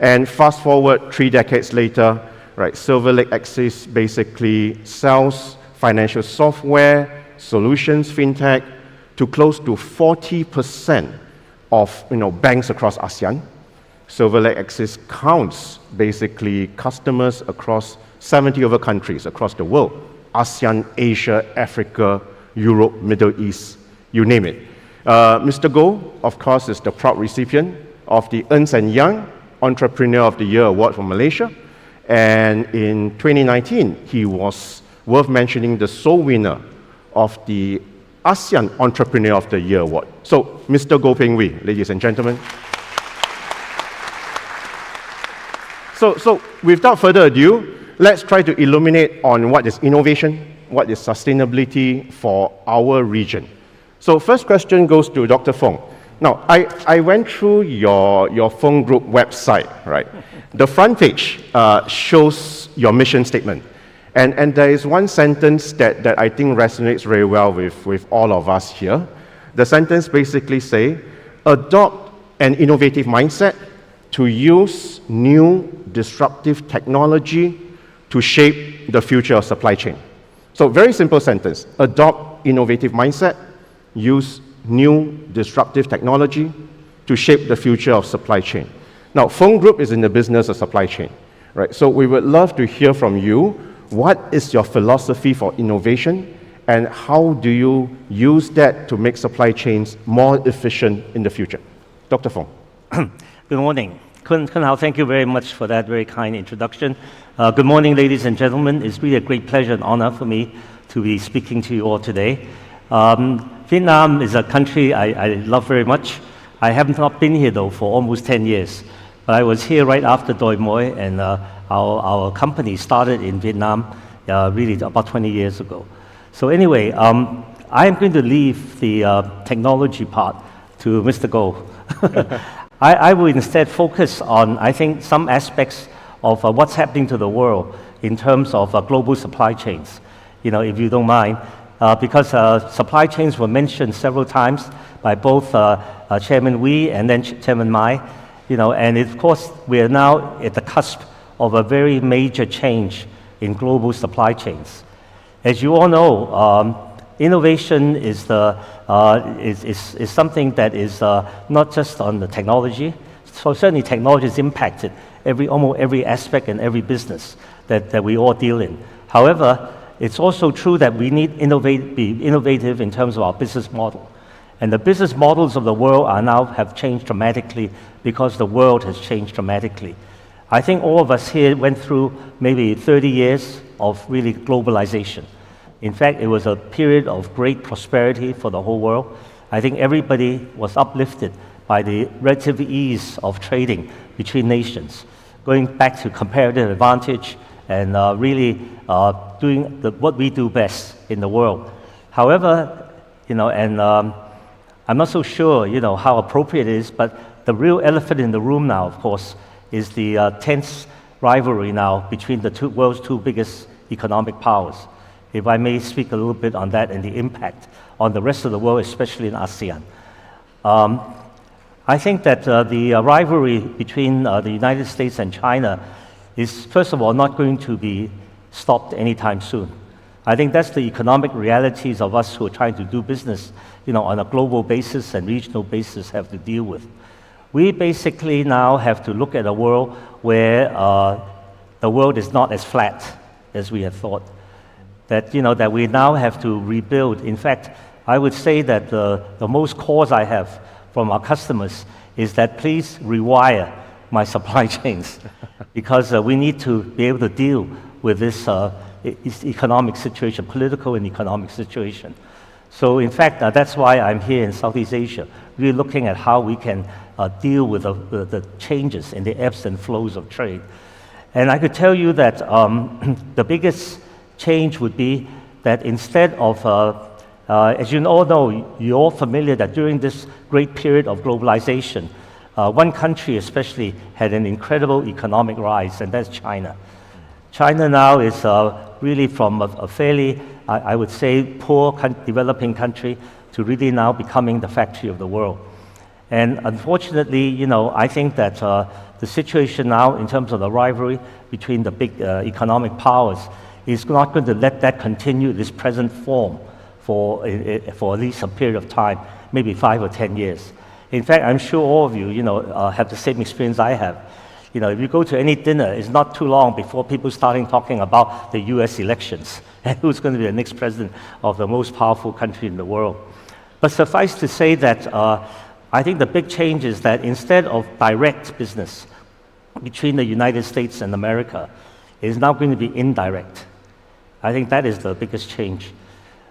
and fast forward 3 decades later, right, Silver Lake Axis basically sells financial software, solutions, fintech, to close to 40% of banks across ASEAN. Silver Lake Axis counts basically customers across 70 other countries across the world, ASEAN, Asia, Africa, Europe, Middle East, you name it. Mr. Goh, of course, is the proud recipient of the Ernst & Young Entrepreneur of the Year Award from Malaysia. And in 2019, he was, worth mentioning, the sole winner of the ASEAN Entrepreneur of the Year Award. So, Mr. Goh Ping Wee, ladies and gentlemen. So without further ado, let's try to illuminate on what is innovation, what is sustainability for our region. So first question goes to Dr. Fong. Now, I went through your Fong Group website, right? The front page shows your mission statement. And there is one sentence that I think resonates very well with all of us here. The sentence basically say, adopt an innovative mindset to use new disruptive technology to shape the future of supply chain. So very simple sentence, adopt innovative mindset, use new disruptive technology to shape the future of supply chain. Now, Fong Group is in the business of supply chain, right? So we would love to hear from you, what is your philosophy for innovation and how do you use that to make supply chains more efficient in the future? Dr. Fong. Good morning. Kun Hao, thank you very much for that very kind introduction. Good morning, ladies and gentlemen. It's really a great pleasure and honor for me to be speaking to you all today. Vietnam is a country I love very much. I have not been here though for almost 10 years, but I was here right after Doi Moi, and our company started in Vietnam really about 20 years ago. So anyway, I am going to leave the technology part to Mr. Goh. I will instead focus on, I think, some aspects of what's happening to the world in terms of global supply chains, if you don't mind, because supply chains were mentioned several times by both Chairman Wee and then Chairman Mai, and of course we are now at the cusp of a very major change in global supply chains. As you all know, innovation is something that is not just on the technology. So certainly technology has impacted almost every aspect and every business that we all deal in. However, it's also true that we need be innovative in terms of our business model. And the business models of the world have changed dramatically because the world has changed dramatically. I think all of us here went through maybe 30 years of really globalization. In fact, it was a period of great prosperity for the whole world. I think everybody was uplifted by the relative ease of trading between nations, going back to comparative advantage and really doing what we do best in the world. However, I'm not so sure, how appropriate it is, but the real elephant in the room now, of course, is the tense rivalry now between the world's two biggest economic powers. If I may speak a little bit on that and the impact on the rest of the world, especially in ASEAN. I think that the rivalry between the United States and China is, first of all, not going to be stopped anytime soon. I think that's the economic realities of us who are trying to do business, on a global basis and regional basis have to deal with. We basically now have to look at a world where the world is not as flat as we had thought. That we now have to rebuild. In fact, I would say that the most calls I have from our customers is that please rewire my supply chains because we need to be able to deal with this economic situation, political and economic situation. So in fact, that's why I'm here in Southeast Asia, really looking at how we can deal with the changes in the ebbs and flows of trade. And I could tell you that the biggest change would be that instead of, as you all know, you're all familiar that during this great period of globalization, one country especially had an incredible economic rise, and that's China. China now is really from a fairly, I would say, poor developing country to really now becoming the factory of the world. And unfortunately, I think that the situation now in terms of the rivalry between the big economic powers is not going to let that continue this present form for at least a period of time, maybe 5 or 10 years. In fact, I'm sure all of you, have the same experience I have. If you go to any dinner, it's not too long before people starting talking about the US elections and who's going to be the next president of the most powerful country in the world. But suffice to say that I think the big change is that instead of direct business between the United States and America, it is now going to be indirect. I think that is the biggest change.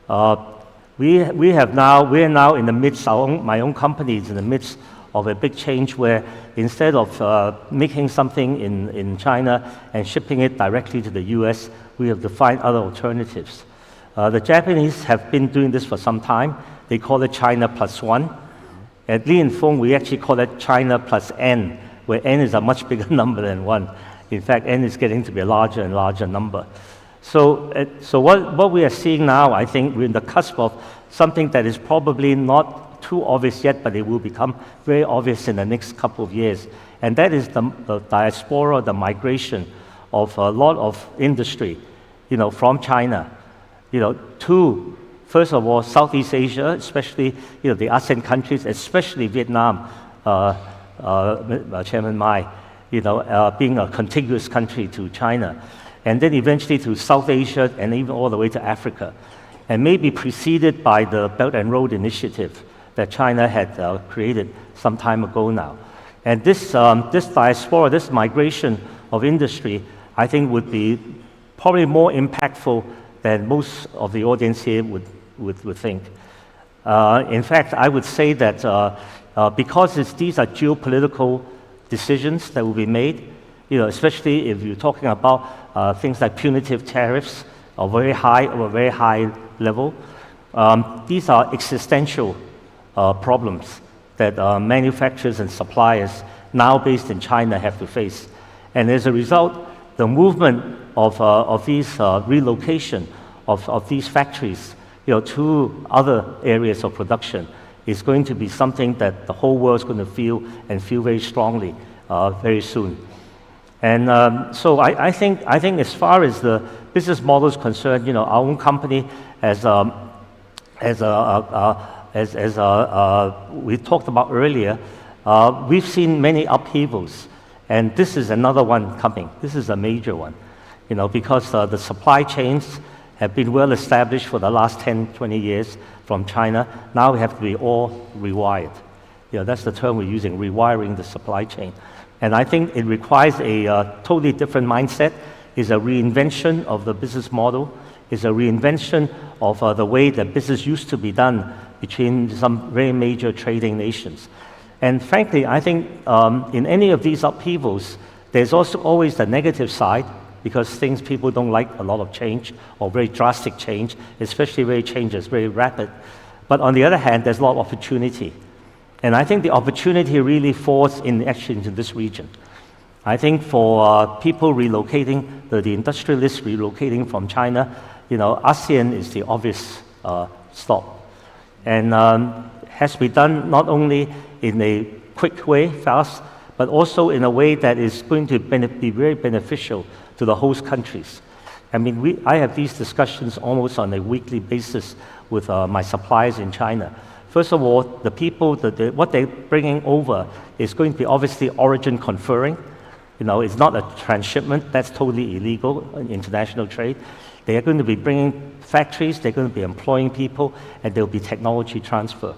We are now in the midst, my own company is in the midst of a big change where instead of making something in China and shipping it directly to the US, we have to find other alternatives. The Japanese have been doing this for some time. They call it China plus one. At Li & Fung, we actually call it China plus N, where N is a much bigger number than one. In fact, N is getting to be a larger and larger number. So what we are seeing now, I think we're in the cusp of something that is probably not too obvious yet, but it will become very obvious in the next couple of years. And that is the diaspora, the migration of a lot of industry, from China, to, first of all, Southeast Asia, especially, the ASEAN countries, especially Vietnam, Chairman Mai, being a contiguous country to China, and then eventually to South Asia and even all the way to Africa, and maybe preceded by the Belt and Road Initiative that China had created some time ago now. And this diaspora, this migration of industry, I think would be probably more impactful than most of the audience here would think. In fact, I would say that because these are geopolitical decisions that will be made, especially if you're talking about things like punitive tariffs or a very high level, these are existential problems that manufacturers and suppliers now based in China have to face. And as a result, the movement of these relocation of these factories to other areas of production is going to be something that the whole world is going to feel very strongly very soon. And so I think as far as the business model is concerned, our own company as we talked about earlier, we've seen many upheavals, and this is another one coming. This is a major one, because the supply chains have been well established for the last 10, 20 years from China. Now we have to be all rewired. That's the term we're using, rewiring the supply chain. And I think it requires a totally different mindset. It's a reinvention of the business model. It's a reinvention of the way that business used to be done between some very major trading nations. And frankly, I think in any of these upheavals, there's also always the negative side, because people don't like a lot of change or very drastic change, especially very changes, very rapid. But on the other hand, there's a lot of opportunity. And I think the opportunity really falls actually into this region. I think for people relocating, the industrialists relocating from China, ASEAN is the obvious stop. And has to be done not only in a quick way, fast, but also in a way that is going to be very beneficial to the host countries. I mean, I have these discussions almost on a weekly basis with my suppliers in China. First of all, the people, what they're bringing over is going to be obviously origin conferring. It's not a transshipment. That's totally illegal in international trade. They are going to be bringing factories, they're going to be employing people, and there will be technology transfer.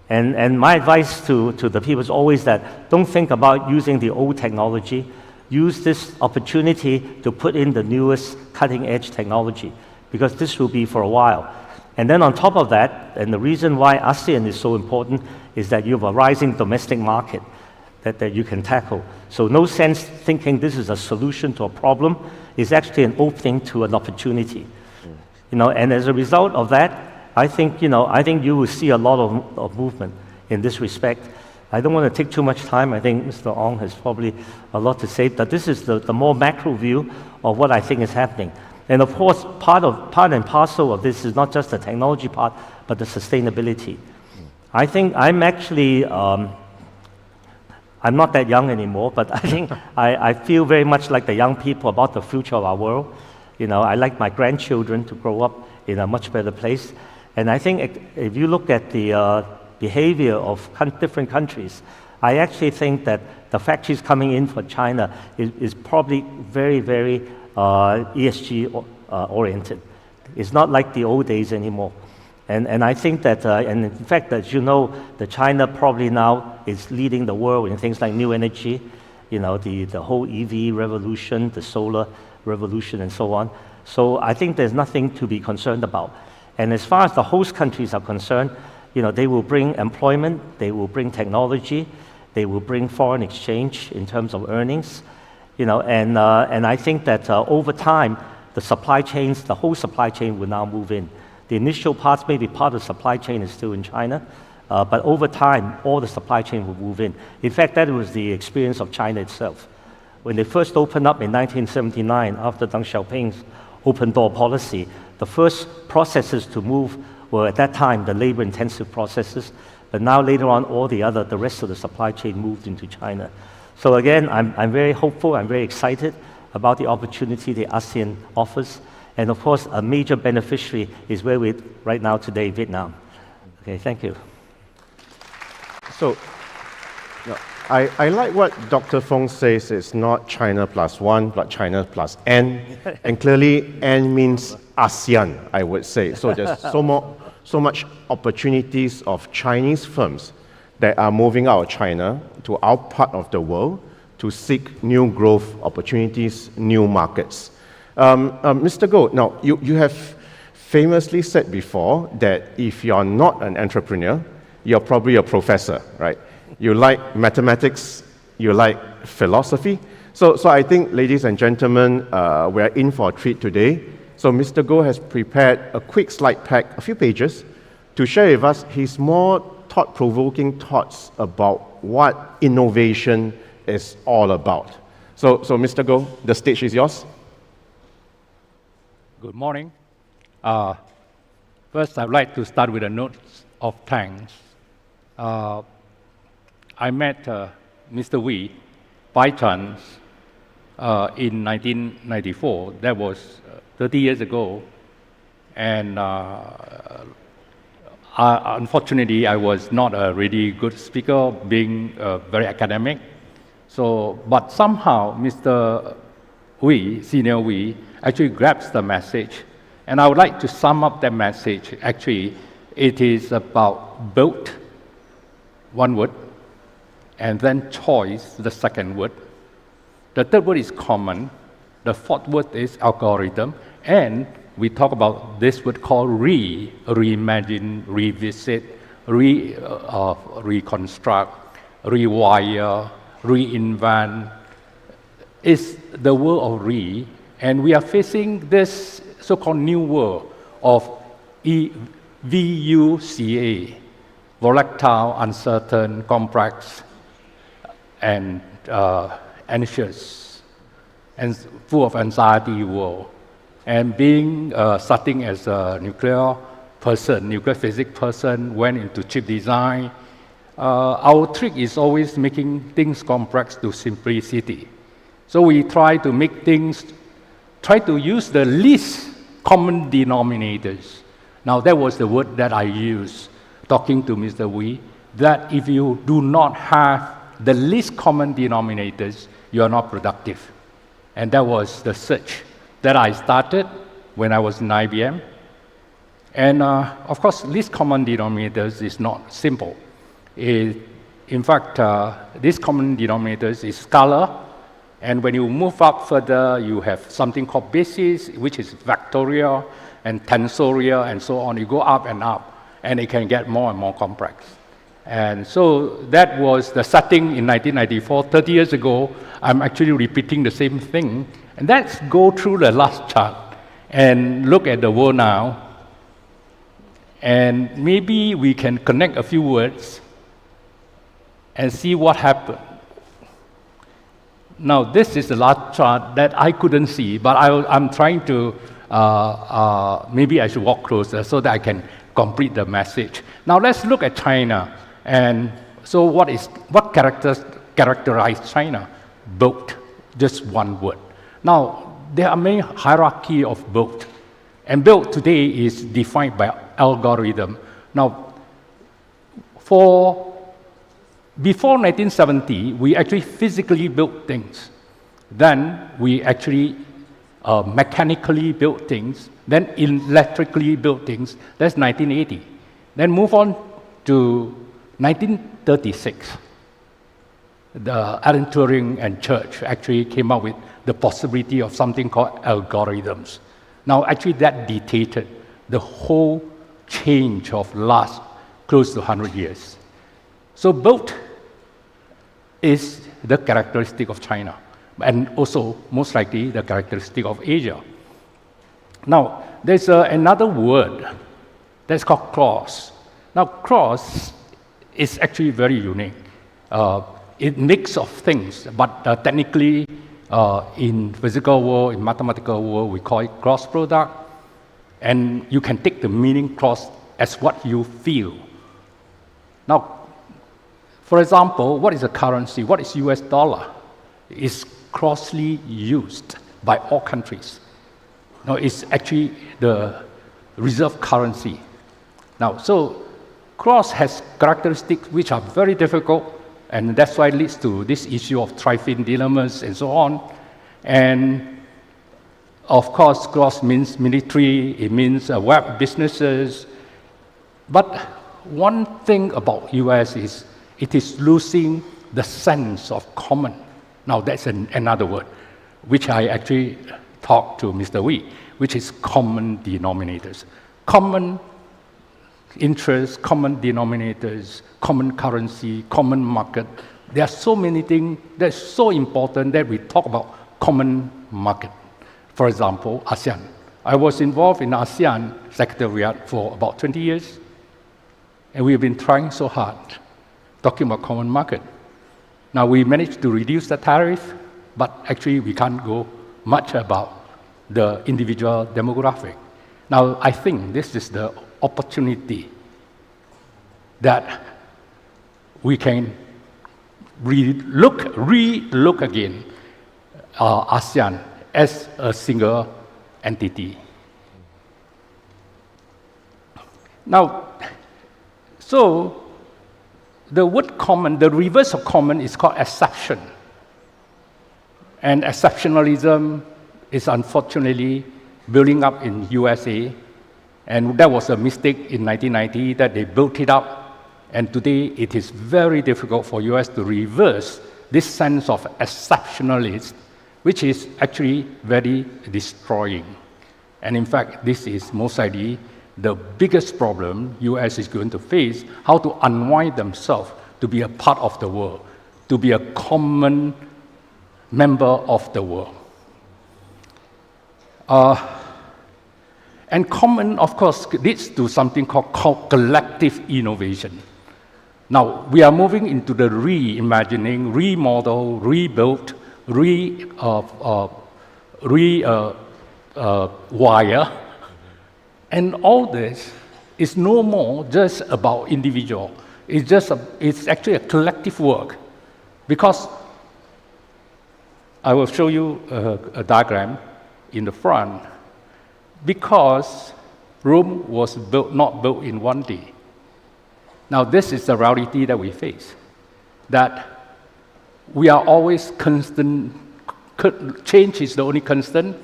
And my advice to the people is always that don't think about using the old technology. Use this opportunity to put in the newest cutting-edge technology, because this will be for a while. And then on top of that, and the reason why ASEAN is so important is that you have a rising domestic market that you can tackle. So no sense thinking this is a solution to a problem. It's actually an opening to an opportunity. And as a result of that, I think you will see a lot of movement in this respect. I don't want to take too much time. I think Mr. Ong has probably a lot to say, but this is the more macro view of what I think is happening. And of course, part and parcel of this is not just the technology part, but the sustainability. I think I'm actually, I'm not that young anymore, but I think I feel very much like the young people about the future of our world. I like my grandchildren to grow up in a much better place. And I think if you look at the behavior of different countries, I actually think that the factories coming in for China is probably very, very ESG oriented. It's not like the old days anymore. And I think that, and in fact, as you know, China probably now is leading the world in things like new energy, the whole EV revolution, the solar revolution, and so on. So I think there's nothing to be concerned about. And as far as the host countries are concerned, they will bring employment, they will bring technology, they will bring foreign exchange in terms of earnings, and I think that over time, the supply chains, the whole supply chain will now move in. The initial parts, maybe part of the supply chain is still in China, but over time, all the supply chain will move in. In fact, that was the experience of China itself. When they first opened up in 1979, after Deng Xiaoping's open door policy, the first processes to move were at that time the labor-intensive processes, but now later on, the rest of the supply chain moved into China. So again, I'm very hopeful, I'm very excited about the opportunity the ASEAN offers. And of course, a major beneficiary is where we're right now today, Vietnam. Okay, thank you. So, I like what Dr. Fong says. It's not China plus one, but China plus N. And clearly, N means ASEAN, I would say. So there's so much opportunities of Chinese firms that are moving out of China to our part of the world to seek new growth opportunities, new markets. Mr. Goh, now you have famously said before that if you're not an entrepreneur, you're probably a professor, right? You like mathematics, you like philosophy. So I think, ladies and gentlemen, we're in for a treat today. So Mr. Goh has prepared a quick slide pack, a few pages, to share with us his more thought-provoking thoughts about what innovation is all about. So Mr. Goh, the stage is yours. Good morning. First, I'd like to start with a note of thanks. I met Mr. Wee by chance in 1994. That was 30 years ago. And unfortunately, I was not a really good speaker, being very academic. But somehow, Mr. Wee, Senior Wee, actually grabs the message. And I would like to sum up that message. Actually, it is about build, one word, and then choice, the second word. The third word is common. The fourth word is algorithm. And we talk about this word called reimagine, revisit, reconstruct, rewire, reinvent. It's the word of re. And we are facing this so-called new world of VUCA, volatile, uncertain, complex, and anxious, and full of anxiety world. And being starting as a nuclear physics person, went into chip design. Our trick is always making things complex to simplicity. So we try to make things, try to use the least common denominators. Now that was the word that I used talking to Mr. Wee, that if you do not have the least common denominators, you are not productive. And that was the search that I started when I was in IBM. And of course, least common denominators is not simple. In fact, least common denominators is scalar. And when you move up further, you have something called basis, which is vectorial and tensorial and so on. You go up, and it can get more and more complex. And so that was the setting in 1994. 30 years ago, I'm actually repeating the same thing. And let's go through the last chart and look at the world now. And maybe we can connect a few words and see what happened. Now, this is the last chart that I couldn't see, but I'm trying to, maybe I should walk closer so that I can complete the message. Now, let's look at China. And so what characterized China? Both, just one word. Now, there are many hierarchy of both. And build today is defined by algorithm. Now, before 1970, we actually physically built things. Then we actually mechanically built things. Then electrically built things. That's 1980. Then move on to 1936. Alan Turing and Church actually came up with the possibility of something called algorithms. Now, actually, that dictated the whole change of last close to 100 years. So both is the characteristic of China, and also most likely the characteristic of Asia. Now, there's another word that's called cross. Now, cross is actually very unique. It mix of things, but technically in physical world, in mathematical world, we call it cross product. And you can take the meaning cross as what you feel. Now, for example, what is a currency? What is US dollar? It's crossly used by all countries. Now, it's actually the reserve currency. Now, so cross has characteristics which are very difficult, and that's why it leads to this issue of trifling dilemmas and so on. And of course, cross means military, it means web businesses. But one thing about US is it is losing the sense of common. Now, that's another word, which I actually talked to Mr. Wee, which is common denominators. common interests, common denominators, common currency, common market. There are so many things that's so important that we talk about common market. For example, ASEAN. I was involved in ASEAN Secretariat for about 20 years, and we've been trying so hard talking about common market. Now we managed to reduce the tariff, but actually we can't go much about the individual demographic. Now I think this is the opportunity that we can re-look again ASEAN as a single entity. Now, so the word common, the reverse of common is called exception. And exceptionalism is unfortunately building up in USA. And that was a mistake in 1990 that they built it up. And today it is very difficult for US to reverse this sense of exceptionalist, which is actually very destroying. And in fact, this is most likely the biggest problem US is going to face, how to unwind themselves to be a part of the world, to be a common member of the world. And common, of course, leads to something called collective innovation. Now, we are moving into the reimagining, remodel, rebuilt, wire. And all this is no more just about individual. It's actually a collective work. Because I will show you a diagram in the front. Because Rome was not built in one day. Now, this is the reality that we face, that we are always constant, change is the only constant,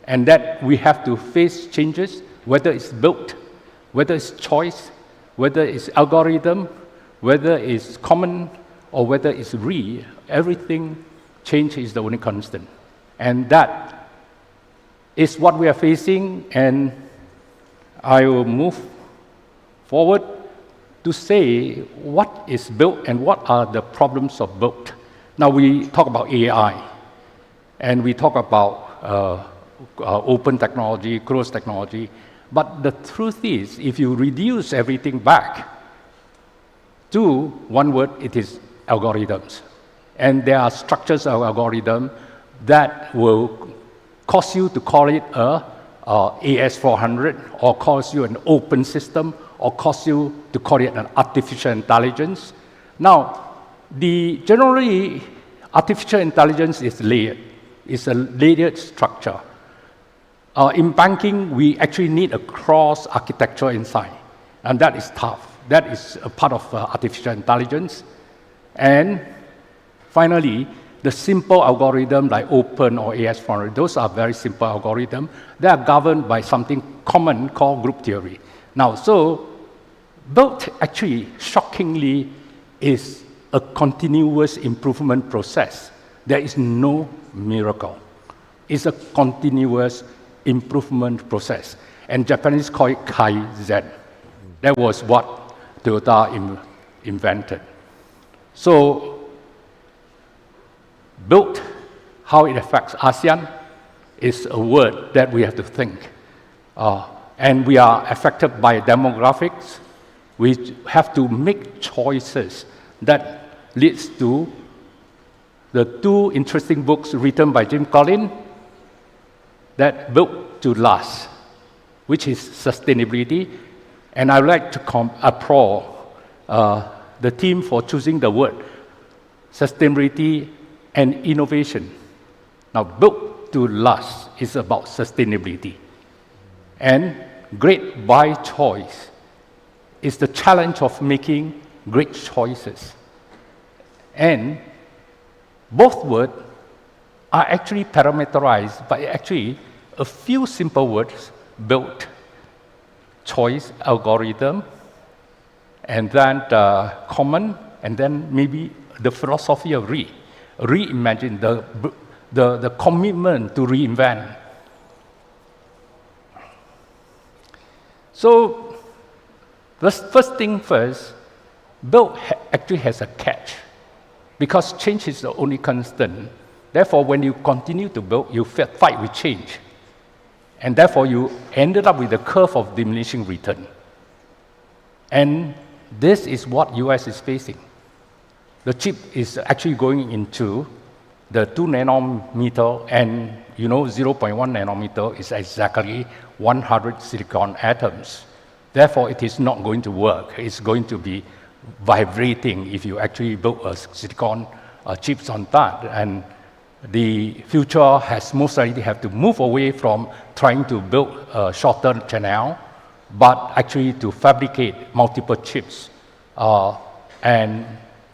and that we have to face changes, whether it's built, whether it's choice, whether it's algorithm, whether it's common, or whether it's everything, change is the only constant. And that is what we are facing, and I will move forward to say what is built and what are the problems of built. Now we talk about AI, and we talk about open technology, closed technology, but the truth is, if you reduce everything back to one word, it is algorithms. And there are structures of algorithm that will cause you to call it a AS400, or cause you an open system, or cause you to call it an artificial intelligence. Now, generally, artificial intelligence is layered. It's a layered structure. In banking, we actually need a cross architecture inside, and that is tough. That is a part of artificial intelligence. And finally, the simple algorithm like open or AS400, those are very simple algorithms. They are governed by something common called group theory. Now, so built actually, shockingly, is a continuous improvement process. There is no miracle. It's a continuous improvement process. And Japanese call it Kaizen. That was what Toyota invented. So, built, how it affects ASEAN is a word that we have to think. And we are affected by demographics. We have to make choices that leads to the two interesting books written by Jim Collins that Built to Last, which is sustainability. And I would like to applaud the team for choosing the word sustainability and innovation. Now, Built to Last is about sustainability. And great by choice is the challenge of making great choices. And both words are actually parameterized by actually a few simple words: built, choice, algorithm, and then the common, and then maybe the philosophy of reimagine, the commitment to reinvent. So, first thing first, build actually has a catch, because change is the only constant. Therefore, when you continue to build, you fight with change. And therefore, you ended up with a curve of diminishing return. And this is what US is facing. The chip is actually going into the 2 nanometer, and 0.1 nanometer is exactly 100 silicon atoms. Therefore, it is not going to work. It's going to be vibrating if you actually build a silicon chips on that. And the future has most likely have to move away from trying to build a shorter channel, but actually to fabricate multiple chips. And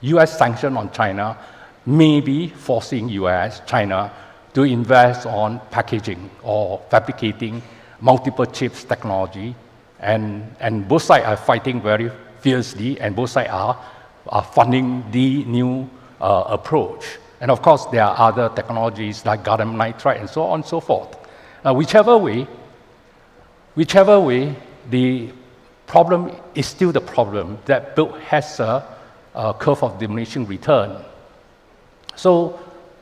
US sanction on China may be forcing China to invest on packaging or fabricating multiple chips technology. And both sides are fighting very fiercely, and both sides are funding the new approach. And of course, there are other technologies like gallium nitride and so on and so forth. Whichever way, the problem is still the problem, that build has a curve of diminishing return. So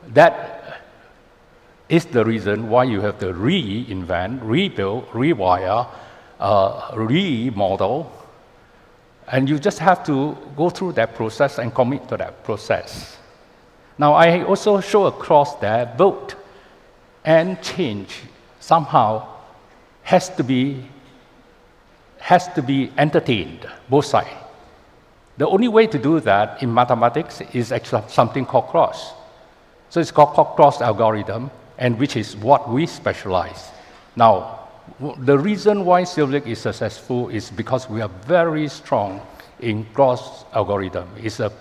that is the reason why you have to reinvent, rebuild, rewire, remodel, and you just have to go through that process and commit to that process. Now, I also show across that build and change somehow has to be entertained, both sides. The only way to do that in mathematics is actually something called cross. So it's called cross algorithm, and which is what we specialize. Now, the reason why Silver Lake is successful is because we are very strong in cross algorithm. It's a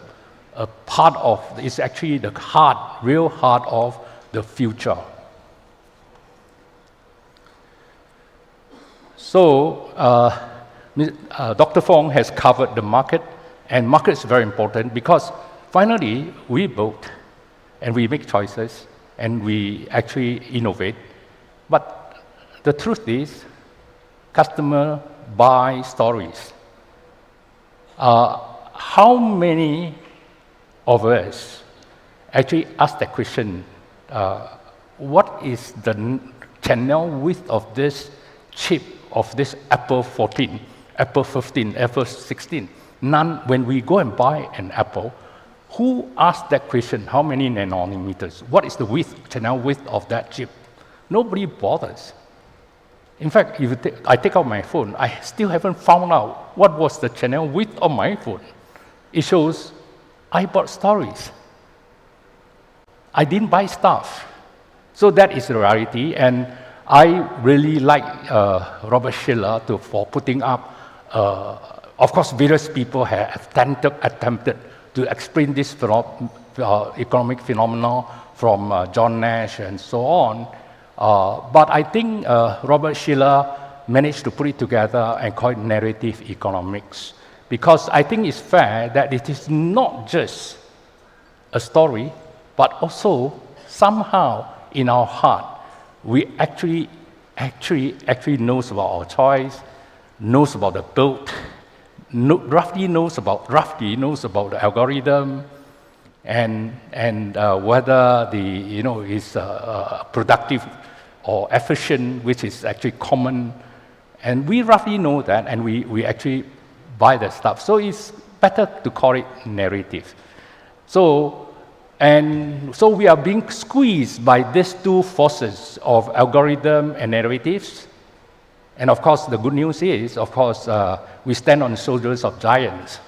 part of, it's actually the real heart of the future. So, Dr. Fong has covered the market, and market is very important because finally we build and we make choices and we actually innovate. But the truth is, customer buy stories. How many of us actually ask that question, what is the channel width of this chip, of this Apple 14, Apple 15, Apple 16? None. When we go and buy an Apple, who asks that question, how many nanometers? What is the width, channel width of that chip? Nobody bothers. In fact, if I take out my phone, I still haven't found out what was the channel width of my phone. It shows I bought stories. I didn't buy stuff. So that is the reality, and I really like Robert Shiller for putting up, of course, various people have attempted to explain this economic phenomenon from John Nash and so on. But I think Robert Shiller managed to put it together and call it narrative economics, because I think it's fair that it is not just a story, but also somehow in our heart, we actually knows about our choice, knows about the build, roughly knows about the algorithm, and whether is productive or efficient, which is actually common, and we roughly know that, and we actually buy that stuff. So it's better to call it narrative. So we are being squeezed by these two forces of algorithm and narratives. And of course, the good news is, of course, we stand on the shoulders of giants.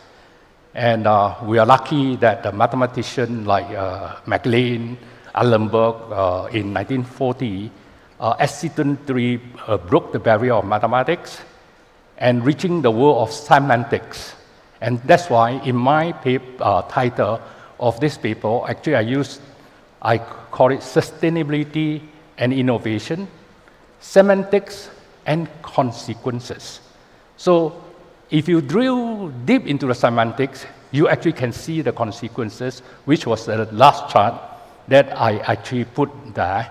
And we are lucky that a mathematician like MacLane, Allenberg in 1940 accidentally broke the barrier of mathematics and reaching the world of semantics. And that's why in my title of this paper, actually I call it Sustainability and Innovation, Semantics and Consequences. So if you drill deep into the semantics, you actually can see the consequences, which was the last chart that I actually put there.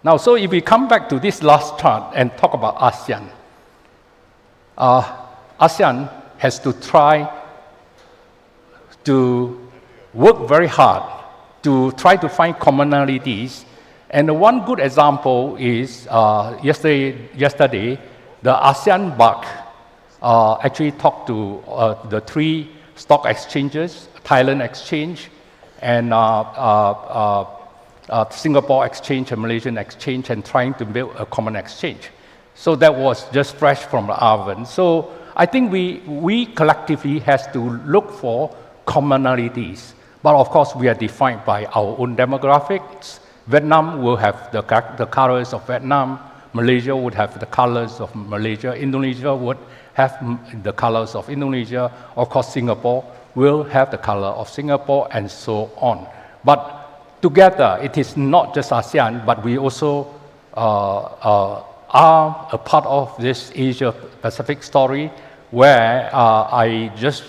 Now, so if we come back to this last chart and talk about ASEAN, ASEAN has to try to work very hard to try to find commonalities. And one good example is yesterday, the ASEAN BUC actually talked to the 3 stock exchanges, Thailand Exchange, and Singapore Exchange and Malaysian Exchange, and trying to build a common exchange. So that was just fresh from the oven. So I think we collectively has to look for commonalities. But of course, we are defined by our own demographics. Vietnam will have the colors of Vietnam. Malaysia would have the colors of Malaysia. Indonesia would have the colors of Indonesia. Of course, Singapore will have the color of Singapore, and so on. But together, it is not just ASEAN, but we also are a part of this Asia-Pacific story, where I just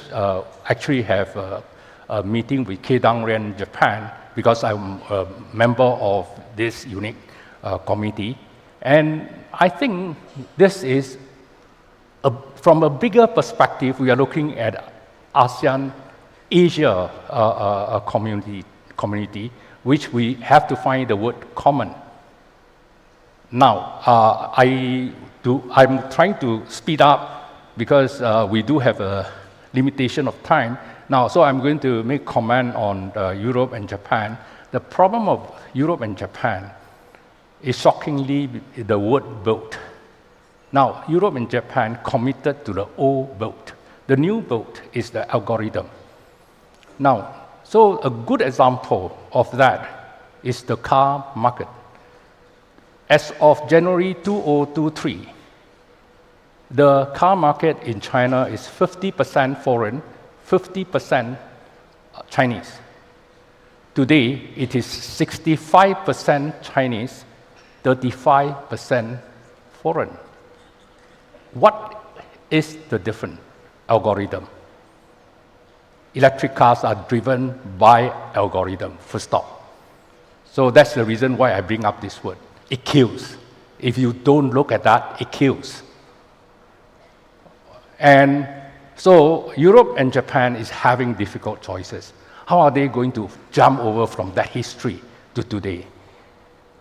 actually have a meeting with Keidang-Rian, Japan, because I'm a member of this unique committee. And I think this is, from a bigger perspective, we are looking at ASEAN-Asia community, which we have to find the word common. Now, I'm trying to speed up because we do have a limitation of time. Now, so I'm going to make comment on Europe and Japan. The problem of Europe and Japan is shockingly the word boat. Now, Europe and Japan committed to the old boat. The new boat is the algorithm. Now, so a good example of that is the car market. As of January 2023, the car market in China is 50% foreign, 50% Chinese. Today, it is 65% Chinese, 35% foreign. What is the different algorithm? Electric cars are driven by algorithm, full stop. So that's the reason why I bring up this word. It kills. If you don't look at that, it kills. And so Europe and Japan is having difficult choices. How are they going to jump over from that history to today?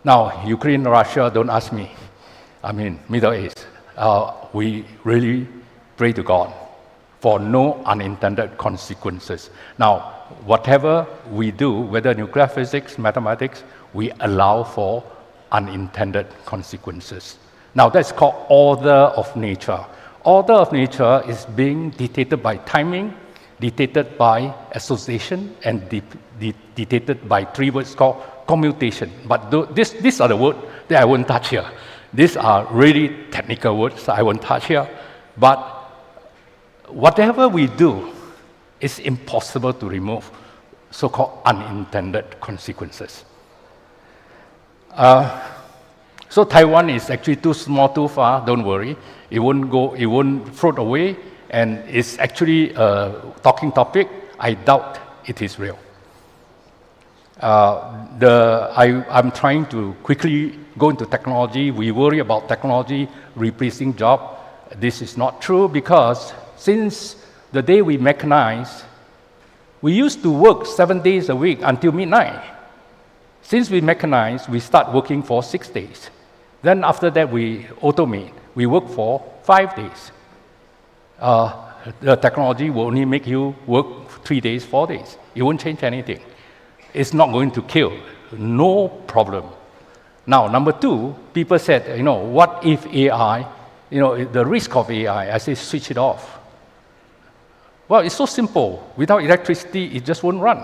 Now, Ukraine, Russia, don't ask me. I mean, Middle East. We really pray to God for no unintended consequences. Now, whatever we do, whether nuclear physics, mathematics, we allow for unintended consequences. Now, that's called order of nature. Order of nature is being dictated by timing, dictated by association, and dictated by 3 words called commutation. But these are the words that I won't touch here. These are really technical words I won't touch here. But whatever we do is impossible to remove so-called unintended consequences. So Taiwan is actually too small, too far, don't worry. It won't float away, and it's actually a talking topic. I doubt it is real. I'm trying to quickly go into technology. We worry about technology replacing jobs. This is not true, because since the day we mechanized, we used to work 7 days a week until midnight. Since we mechanized, we start working for 6 days. Then after that, we automate. We work for 5 days. The technology will only make you work 3 days, 4 days. It won't change anything. It's not going to kill. No problem. Now, number 2, people said, what if AI, the risk of AI, I say switch it off. Well, it's so simple. Without electricity, it just won't run.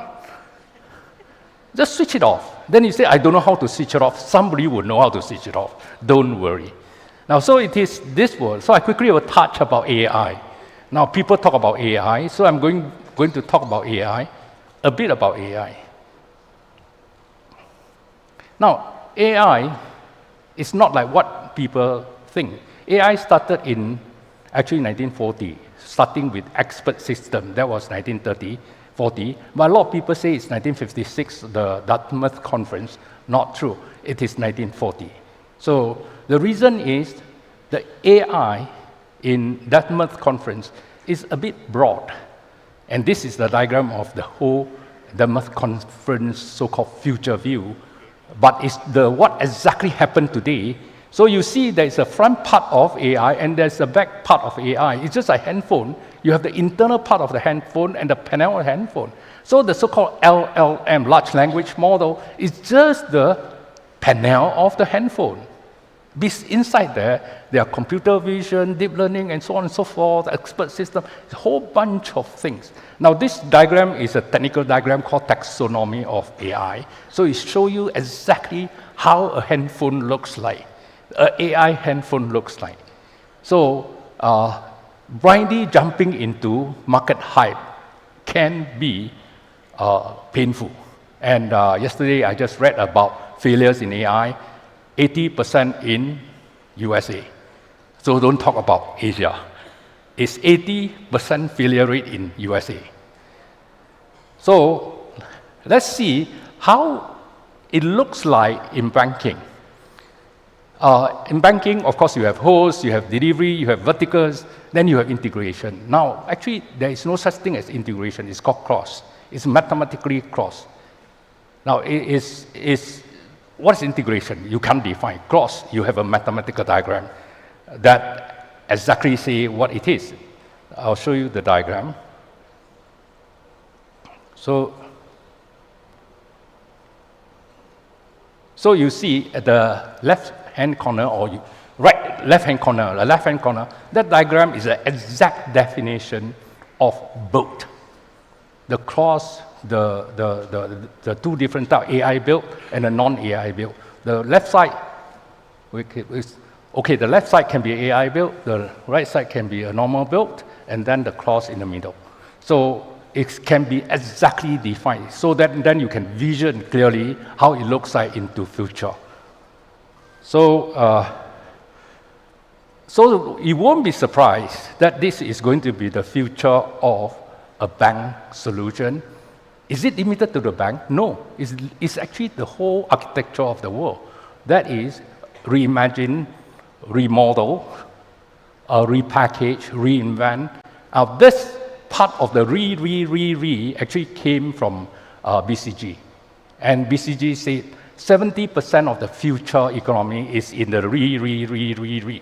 Just switch it off. Then you say, I don't know how to switch it off. Somebody will know how to switch it off. Don't worry. Now, so it is this word. So I quickly will touch about AI. Now, people talk about AI, so I'm going to talk about AI, a bit about AI. Now, AI is not like what people think. AI started in actually 1940, starting with expert system. That was 1930. 40, but a lot of people say it's 1956, the Dartmouth Conference. Not true. It is 1940. So the reason is the AI in Dartmouth conference is a bit broad. And this is the diagram of the whole Dartmouth conference so-called future view. But it's what exactly happened today. So you see there's a front part of AI and there's a back part of AI. It's just a handphone. You have the internal part of the handphone and the panel of the handphone. So the so-called LLM, large language model, is just the panel of the handphone. Inside there are computer vision, deep learning, and so on and so forth, expert system, a whole bunch of things. Now, this diagram is a technical diagram called taxonomy of AI. So it shows you exactly how a handphone looks like, an AI handphone looks like. So blindly jumping into market hype can be painful. And yesterday, I just read about failures in AI. 80% in USA. So don't talk about Asia. It's 80% failure rate in USA. So let's see how it looks like in banking. In banking, of course, you have hosts, you have delivery, you have verticals, then you have integration. Now, actually, there is no such thing as integration. It's called cross. It's mathematically cross. Now, what is integration? You can't define. Cross, you have a mathematical diagram that exactly say what it is. I'll show you the diagram. So you see at the left-hand corner or left-hand corner, that diagram is an exact definition of both. The cross, the two different types, AI build and a non-AI build. The left side, the left side can be AI build, the right side can be a normal build, and then the cross in the middle. So it can be exactly defined, so that then you can vision clearly how it looks like into future. So you won't be surprised that this is going to be the future of a bank solution. Is it limited to the bank? No, it's actually the whole architecture of the world. That is, reimagine, remodel, repackage, reinvent. This part of the actually came from BCG. And BCG said 70% of the future economy is in the re.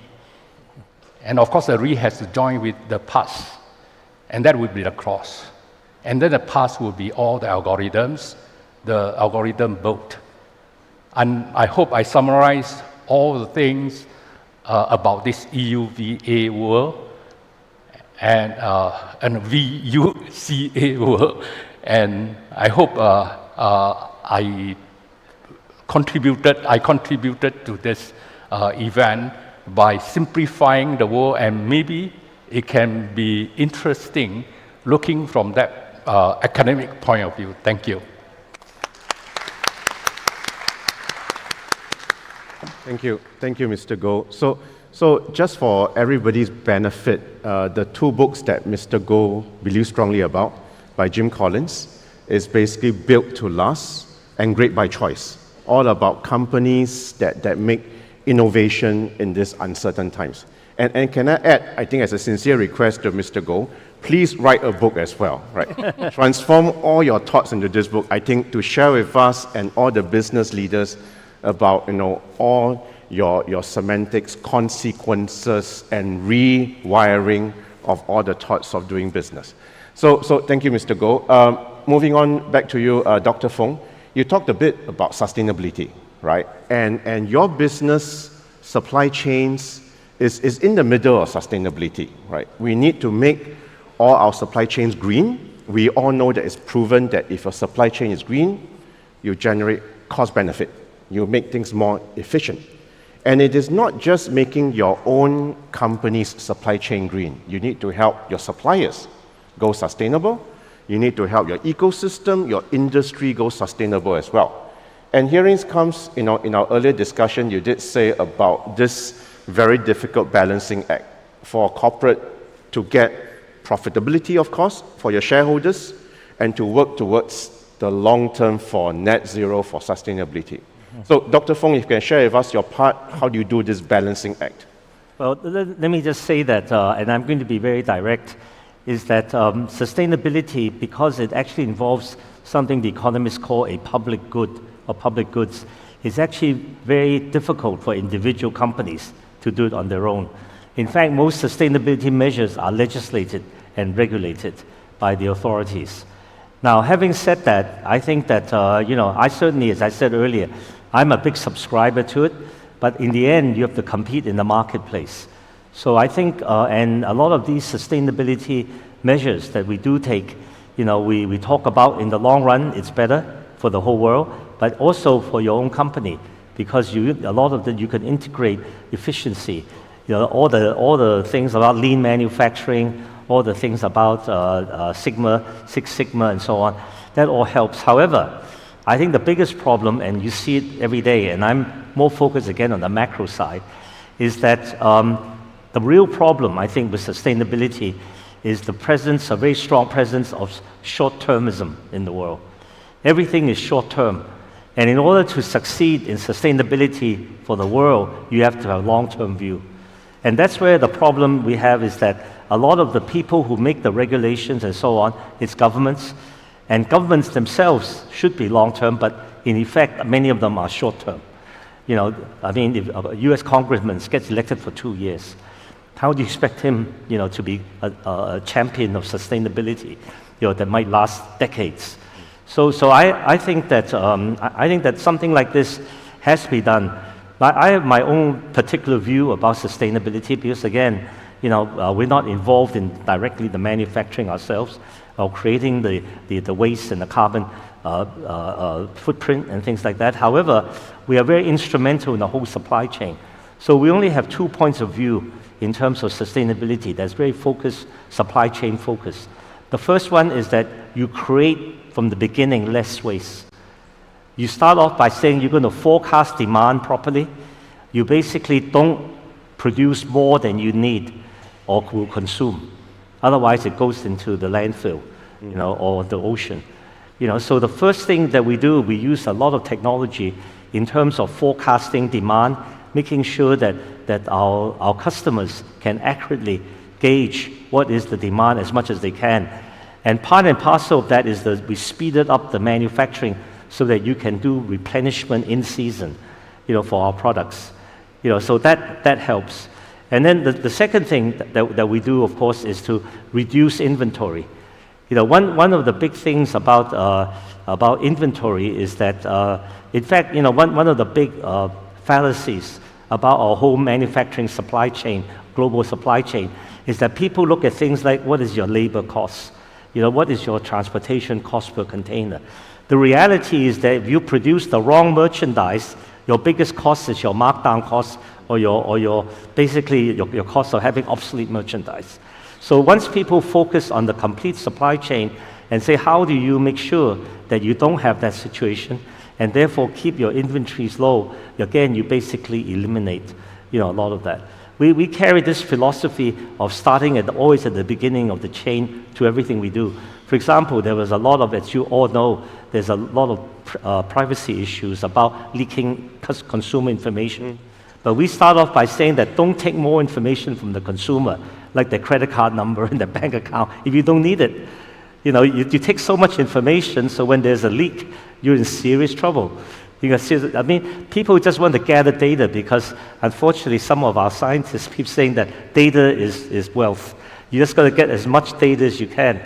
And of course, the re has to join with the past. And that would be the cross. And then the past will be all the algorithms, the algorithm built. And I hope I summarize all the things about this EUVA world and VUCA world. And I hope I contributed to this event by simplifying the world, and maybe it can be interesting looking from that academic point of view. Thank you. Thank you, Mr. Goh. So just for everybody's benefit, the two books that Mr. Goh believes strongly about by Jim Collins is basically Built to Last and Great by Choice, all about companies that make innovation in these uncertain times. And can I add, I think as a sincere request to Mr. Goh, please write a book as well, right? Transform all your thoughts into this book, I think, to share with us and all the business leaders about, all your semantics, consequences, and rewiring of all the thoughts of doing business. So thank you, Mr. Goh. Moving on back to you, Dr. Fong, you talked a bit about sustainability, right? And your business supply chains is in the middle of sustainability, right? We need to make all our supply chains green. We all know that it's proven that if a supply chain is green, you generate cost benefit. You make things more efficient. And it is not just making your own company's supply chain green. You need to help your suppliers go sustainable. You need to help your ecosystem, your industry go sustainable as well. And here comes, in our earlier discussion, you did say about this very difficult balancing act for corporate to get profitability, of course, for your shareholders, and to work towards the long term for net zero, for sustainability. So, Dr. Fong, if you can share with us your part, how do you do this balancing act? Well, let me just say that, and I'm going to be very direct, is that sustainability, because it actually involves something the economists call a public good or public goods, is actually very difficult for individual companies to do it on their own. In fact, most sustainability measures are legislated and regulated by the authorities. Now, having said that, I think that, I certainly, as I said earlier, I'm a big subscriber to it, but in the end, you have to compete in the marketplace. So I think, and a lot of these sustainability measures that we do take, we talk about in the long run, it's better for the whole world, but also for your own company, because a lot of that you can integrate efficiency. All the things about lean manufacturing, all the things about Six Sigma and so on, that all helps. However, I think the biggest problem, and you see it every day, and I'm more focused again on the macro side, is that the real problem, I think, with sustainability is the presence, a very strong presence of short-termism in the world. Everything is short-term. And in order to succeed in sustainability for the world, you have to have a long-term view. And that's where the problem we have is that a lot of the people who make the regulations and so on, it's governments. And governments themselves should be long-term, but in effect, many of them are short-term. If a US congressman gets elected for 2 years, how do you expect him, to be a champion of sustainability, that might last decades? So I think that something like this has to be done. I have my own particular view about sustainability because, again, we're not involved in directly the manufacturing ourselves or creating the waste and the carbon footprint and things like that. However, we are very instrumental in the whole supply chain. So we only have 2 points of view in terms of sustainability. That's very focused, supply chain focused. The first one is that you create from the beginning less waste. You start off by saying you're going to forecast demand properly. You basically don't produce more than you need or will consume. Otherwise, it goes into the landfill, or the ocean. So the first thing that we do, we use a lot of technology in terms of forecasting demand, making sure that our customers can accurately gauge what is the demand as much as they can. And part and parcel of that is that we speeded up the manufacturing so that you can do replenishment in season, for our products. So that helps. And then the second thing that we do, of course, is to reduce inventory. One of the big things about inventory is that, in fact, one of the big fallacies about our whole manufacturing supply chain, global supply chain, is that people look at things like, what is your labor cost? What is your transportation cost per container? The reality is that if you produce the wrong merchandise, your biggest cost is your markdown cost or your cost of having obsolete merchandise. So once people focus on the complete supply chain and say, how do you make sure that you don't have that situation and therefore keep your inventories low, again, you basically eliminate, a lot of that. We carry this philosophy of starting always at the beginning of the chain to everything we do. For example, there was a lot of, as you all know, there's a lot of privacy issues about leaking consumer information. But we start off by saying that don't take more information from the consumer, like their credit card number and their bank account, if you don't need it. You take so much information, so when there's a leak, you're in serious trouble. People just want to gather data because, unfortunately, some of our scientists keep saying that data is wealth. You just got to get as much data as you can.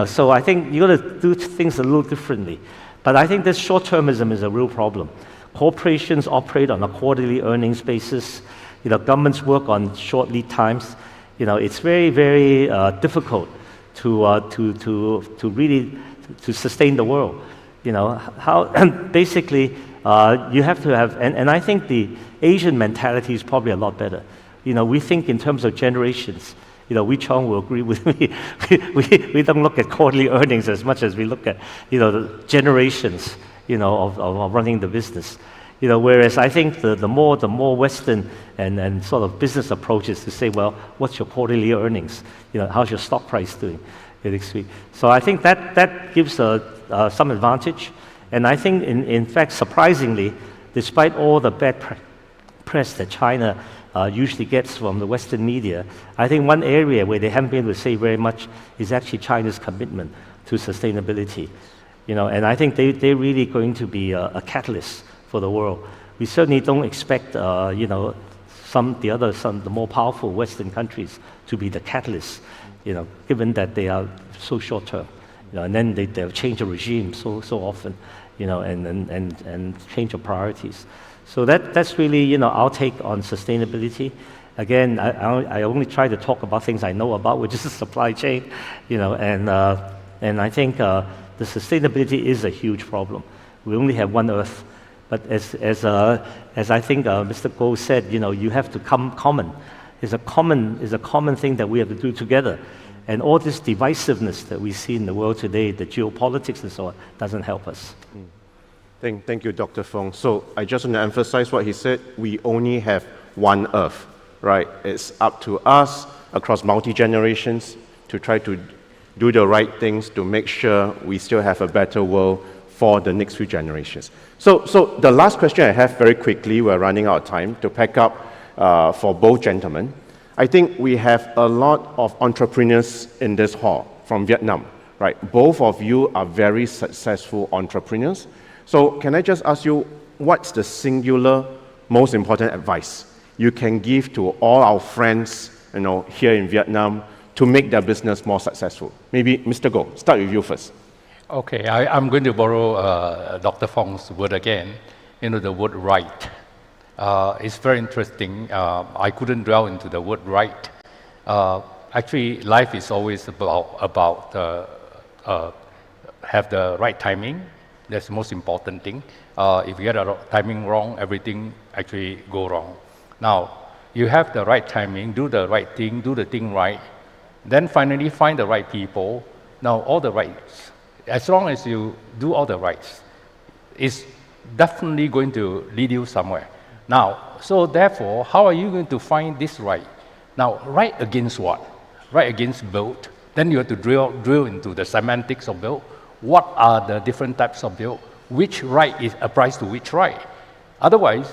So I think you got to do things a little differently. But I think this short-termism is a real problem. Corporations operate on a quarterly earnings basis. Governments work on short lead times. It's very, very difficult to really sustain the world. Basically, you have to have, and I think the Asian mentality is probably a lot better. We think in terms of generations. Wee Chong will agree with me. We don't look at quarterly earnings as much as we look at, the generations, of running the business. Whereas I think the more Western and sort of business approach is to say, well, what's your quarterly earnings? How's your stock price doing? So I think that gives some advantage. And I think, in fact, surprisingly, despite all the bad press that China usually gets from the Western media, I think one area where they haven't been able to say very much is actually China's commitment to sustainability. And I think they're really going to be a catalyst for the world. We certainly don't expect, the more powerful Western countries to be the catalyst, given that they are so short term. And then they'll change the regime so often, and change of priorities. So that's really, our take on sustainability. Again, I only try to talk about things I know about, which is the supply chain, and I think the sustainability is a huge problem. We only have one Earth, but as I think Mr. Goh said, you have to come common. It's a common thing that we have to do together. And all this divisiveness that we see in the world today, the geopolitics and so on, doesn't help us. Thank you, Dr. Fong. So I just want to emphasize what he said. We only have one Earth, right? It's up to us across multi-generations to try to do the right things to make sure we still have a better world for the next few generations. So the last question I have very quickly, we're running out of time, to pack up for both gentlemen. I think we have a lot of entrepreneurs in this hall from Vietnam, right? Both of you are very successful entrepreneurs. So can I just ask you, what's the singular most important advice you can give to all our friends, here in Vietnam to make their business more successful? Maybe Mr. Goh, start with you first. Okay, I'm going to borrow Dr. Fong's word again, the word right. It's very interesting. I couldn't dwell into the word right. Actually, life is always about have the right timing. That's the most important thing. If you get the timing wrong, everything actually go wrong. Now, you have the right timing, do the right thing, do the thing right, then finally find the right people. Now, all the rights, as long as you do all the rights, it's definitely going to lead you somewhere. Now, so therefore, how are you going to find this right? Now, right against what? Right against both. Then you have to drill into the semantics of both. What are the different types of both? Which right applies to which right? Otherwise,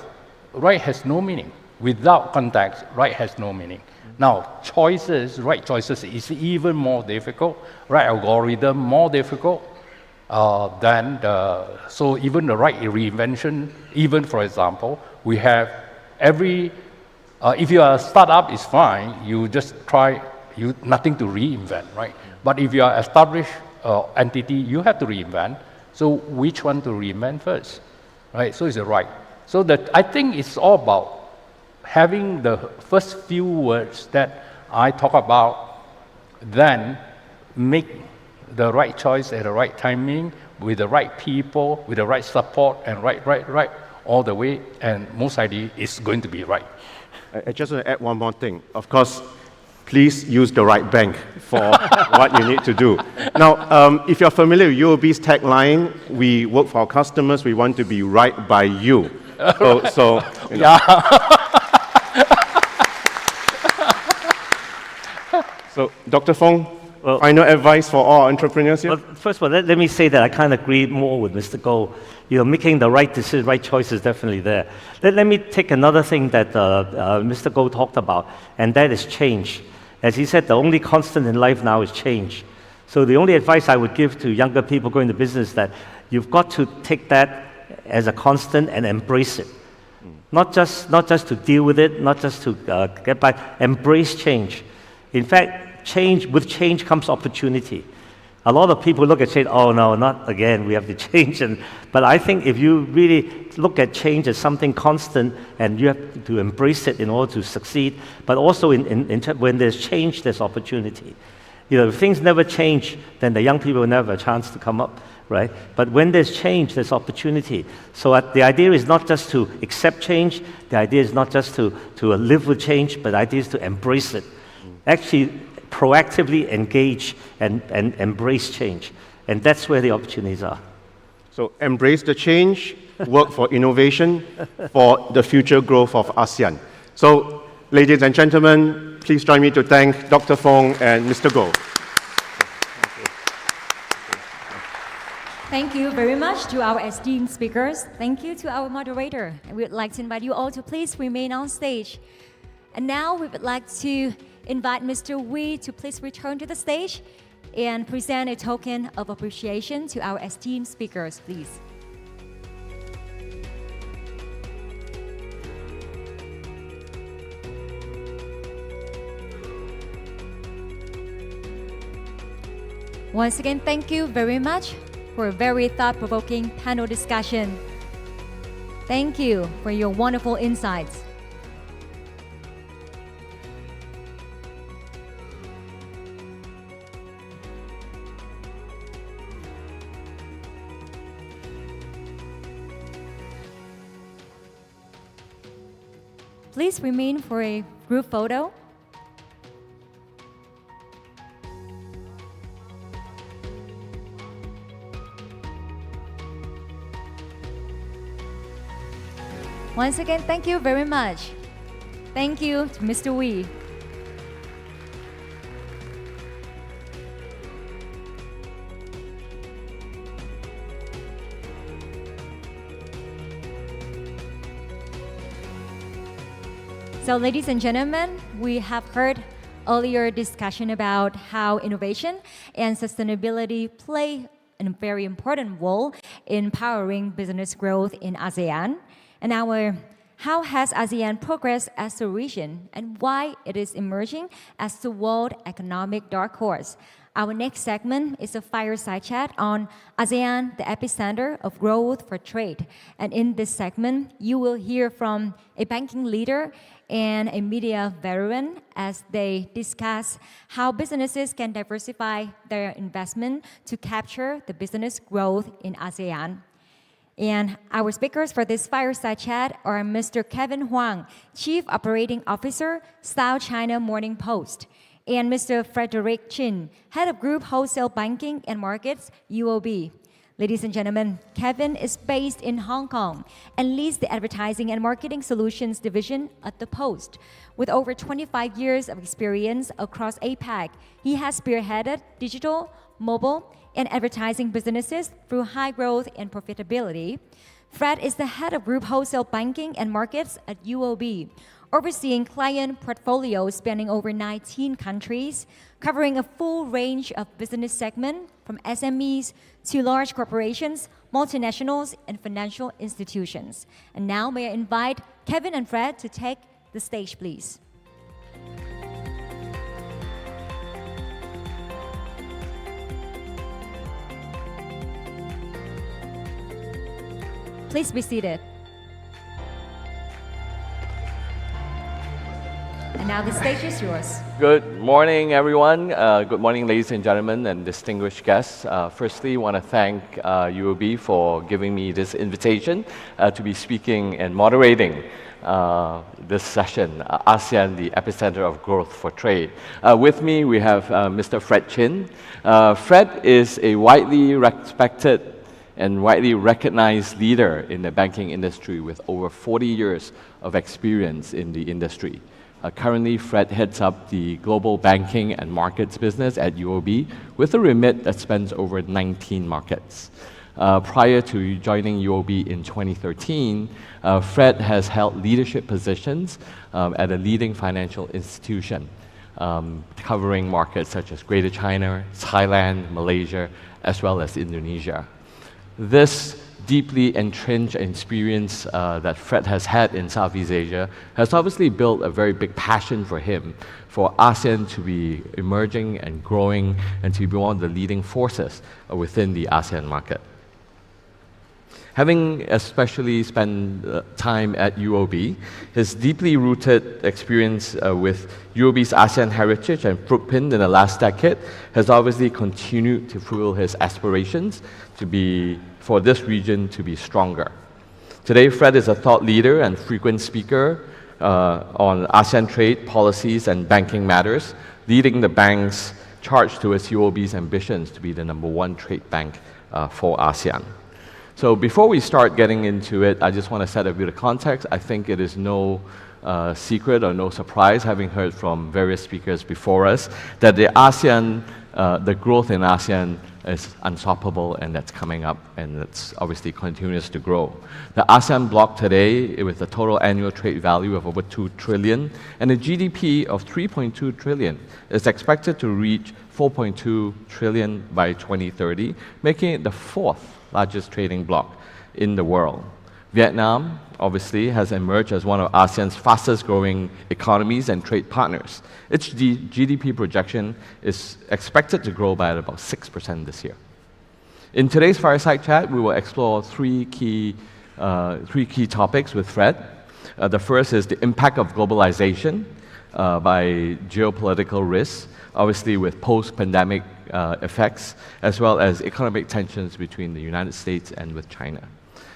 right has no meaning. Without context, right has no meaning. Now, right choices is even more difficult. Right algorithm, more difficult. So even the right reinvention, even for example, we have if you are a startup, it's fine, you just nothing to reinvent, right? But if you are established entity, you have to reinvent. So which one to reinvent first, right? So it's a right. So I think it's all about having the first few words that I talk about, then make the right choice at the right timing, with the right people, with the right support, and right, all the way, and most likely it's going to be right. I just want to add one more thing. Of course, please use the right bank for what you need to do. Now, if you're familiar with UOB's tagline, we work for our customers, we want to be right by you. So, Dr. Fong, final advice for all entrepreneurs here? Well, first of all, let me say that I kind of agree more with Mr. Goh. Making the right decision, right choice is definitely there. Let me take another thing that Mr. Goh talked about, and that is change. As he said, the only constant in life now is change. So the only advice I would give to younger people going into business is that you've got to take that as a constant and embrace it. Not just to deal with it, not just to get by, embrace change. In fact, with change comes opportunity. A lot of people look at change, oh no, not again, we have to change. But I think if you really look at change as something constant and you have to embrace it in order to succeed, but also when there's change, there's opportunity. If things never change, then the young people will never have a chance to come up, right? But when there's change, there's opportunity. So the idea is not just to accept change, the idea is not just to live with change, but the idea is to embrace it. Actually, proactively engage and embrace change. And that's where the opportunities are. So embrace the change, work for innovation, for the future growth of ASEAN. So, ladies and gentlemen, please join me to thank Dr. Fong and Mr. Goh. Thank you very much to our esteemed speakers. Thank you to our moderator. And we would like to invite you all to please remain on stage. And now we would like to invite Mr. Wee to please return to the stage and present a token of appreciation to our esteemed speakers, please. Once again, thank you very much for a very thought-provoking panel discussion. Thank you for your wonderful insights. Please remain for a group photo. Once again, thank you very much. Thank you to Mr. Wee. So, ladies and gentlemen, we have heard earlier discussion about how innovation and sustainability play a very important role in powering business growth in ASEAN. And how has ASEAN progressed as a region and why it is emerging as the world economic dark horse. Our next segment is a fireside chat on ASEAN, the epicenter of growth for trade. And in this segment, you will hear from a banking leader and a media veteran as they discuss how businesses can diversify their investment to capture the business growth in ASEAN. And our speakers for this fireside chat are Mr. Kevin Huang, Chief Operating Officer, South China Morning Post, and Mr. Frederick Chin, Head of Group Wholesale Banking and Markets, UOB. Ladies and gentlemen, Kevin is based in Hong Kong and leads the Advertising and Marketing Solutions Division at the Post. With over 25 years of experience across APAC, he has spearheaded digital, mobile, and advertising businesses through high growth and profitability. Fred is the Head of Group Wholesale Banking and Markets at UOB, overseeing client portfolios spanning over 19 countries, covering a full range of business segments from SMEs to large corporations, multinationals, and financial institutions. And now may I invite Kevin and Fred to take the stage, please. Please be seated. And now the stage is yours. Good morning, everyone. Good morning, ladies and gentlemen, and distinguished guests. Firstly, I want to thank UOB for giving me this invitation to be speaking and moderating this session, ASEAN, the epicenter of growth for trade. With me, we have Mr. Fred Chin. Fred is a widely respected and widely recognized leader in the banking industry with over 40 years of experience in the industry. Currently, Fred heads up the global banking and markets business at UOB with a remit that spans over 19 markets. Prior to joining UOB in 2013, Fred has held leadership positions at a leading financial institution, covering markets such as Greater China, Thailand, Malaysia, as well as Indonesia. This deeply entrenched experience that Fred has had in Southeast Asia has obviously built a very big passion for him for ASEAN to be emerging and growing and to be one of the leading forces within the ASEAN market. Having especially spent time at UOB, his deeply rooted experience with UOB's ASEAN heritage and footprint in the last decade has obviously continued to fuel his aspirations for this region to be stronger. Today, Fred is a thought leader and frequent speaker on ASEAN trade policies and banking matters, leading the bank's charge towards UOB's ambitions to be the #1 trade bank for ASEAN. So before we start getting into it, I just want to set a bit of context. I think it is no secret or no surprise, having heard from various speakers before us, that the growth in ASEAN is unstoppable, and that's coming up, and it's obviously continues to grow. The ASEAN bloc today, with a total annual trade value of over 2 trillion and a GDP of 3.2 trillion, is expected to reach 4.2 trillion by 2030, making it the fourth largest trading bloc in the world. Vietnam, obviously, has emerged as one of ASEAN's fastest growing economies and trade partners. Its GDP projection is expected to grow by about 6% this year. In today's Fireside Chat, we will explore three key topics with Fred. The first is the impact of globalization by geopolitical risks, obviously with post-pandemic effects, as well as economic tensions between the United States and with China.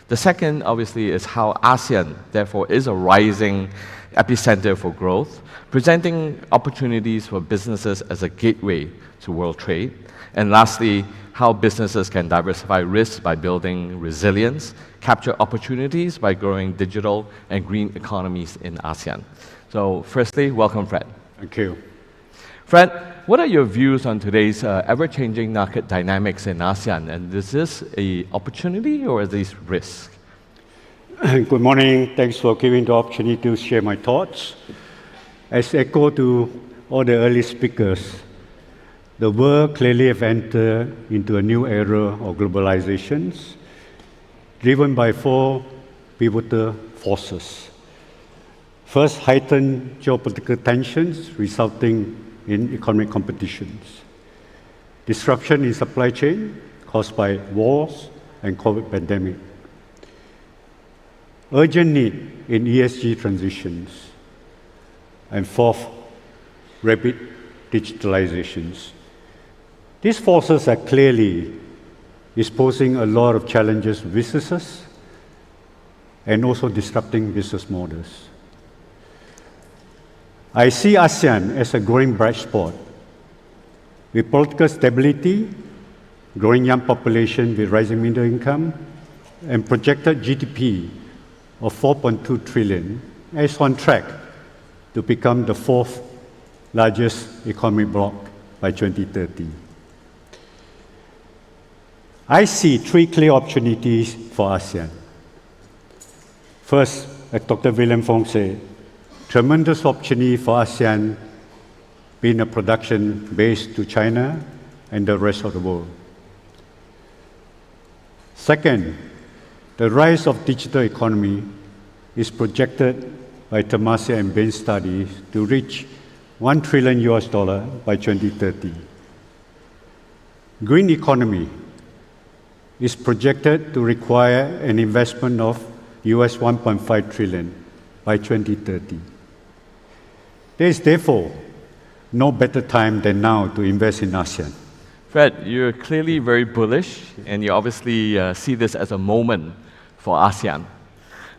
The second, obviously, is how ASEAN, therefore, is a rising epicenter for growth, presenting opportunities for businesses as a gateway to world trade. And lastly, how businesses can diversify risks by building resilience, capture opportunities by growing digital and green economies in ASEAN. So firstly, welcome, Fred. Thank you. Fred, what are your views on today's ever-changing market dynamics in ASEAN? And is this an opportunity or is this risk? Good morning. Thanks for giving the opportunity to share my thoughts. As echo to all the early speakers, the world clearly have entered into a new era of globalizations, driven by four pivotal forces. First, heightened geopolitical tensions resulting in economic competitions, disruption in supply chain caused by wars and COVID pandemic, urgent need in ESG transitions, and fourth, rapid digitalizations. These forces are clearly posing a lot of challenges to businesses and also disrupting business models. I see ASEAN as a growing bright spot. With political stability, growing young population with rising middle income, and projected GDP of 4.2 trillion, is on track to become the fourth largest economic bloc by 2030. I see three clear opportunities for ASEAN. First, as Dr. William Fong said, tremendous opportunity for ASEAN being a production base to China and the rest of the world. Second, the rise of digital economy is projected by Temasek and Bain studies to reach $1 trillion by 2030. Green economy is projected to require an investment of US $1.5 trillion by 2030. There is therefore no better time than now to invest in ASEAN. Fred, you're clearly very bullish, and you obviously see this as a moment for ASEAN.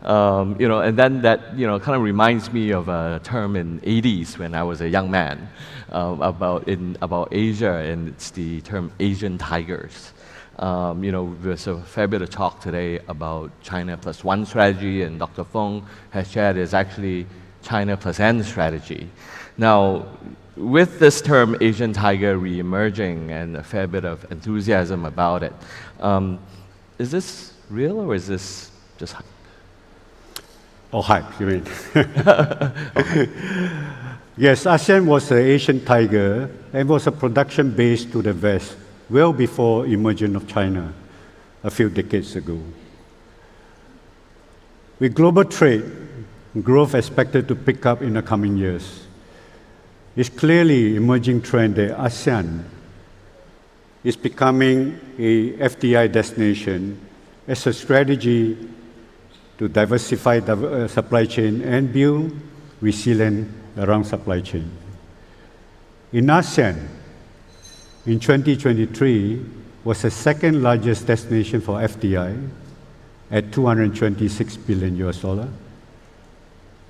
And then that kind of reminds me of a term in the 80s when I was a young man about Asia, and it's the term Asian tigers. There's a fair bit of talk today about China plus one strategy, and Dr. Fong has shared is actually China plus N strategy. Now, with this term Asian tiger re-emerging and a fair bit of enthusiasm about it, is this real or is this just hype? Oh, hype, you mean? Yes, ASEAN was an Asian tiger and was a production base to the West well before emergence of China a few decades ago. With global trade, growth expected to pick up in the coming years. It's clearly emerging trend that ASEAN is becoming a FDI destination as a strategy to diversify the supply chain and build resilience around supply chain. In ASEAN, in 2023, was the second largest destination for FDI at $226 billion,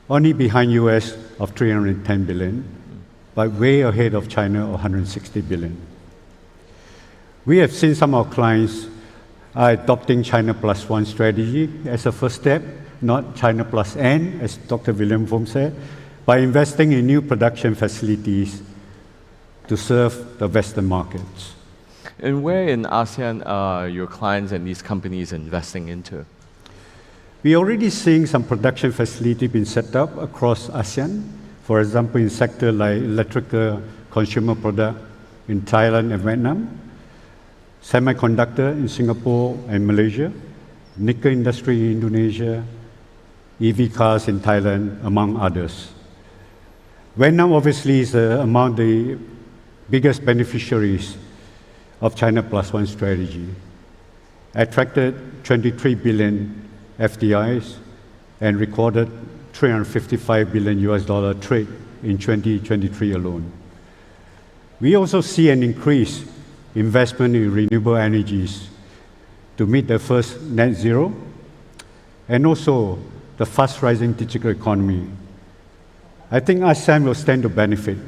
only behind US of $310 billion, but way ahead of China of $160 billion. We have seen some of our clients are adopting China plus one strategy as a first step, not China plus N, as Dr. William Fong said, by investing in new production facilities to serve the Western markets. And where in ASEAN are your clients and these companies investing into? We're already seeing some production facility being set up across ASEAN. For example, in sectors like electrical consumer product in Thailand and Vietnam, semiconductor in Singapore and Malaysia, nickel industry in Indonesia, EV cars in Thailand, among others. Vietnam obviously is among the biggest beneficiaries of China Plus One strategy, attracted 23 billion FDIs and recorded $355 billion trade in 2023 alone. We also see an increased investment in renewable energies to meet the first net zero, and also the fast rising digital economy. I think ASEAN will stand to benefit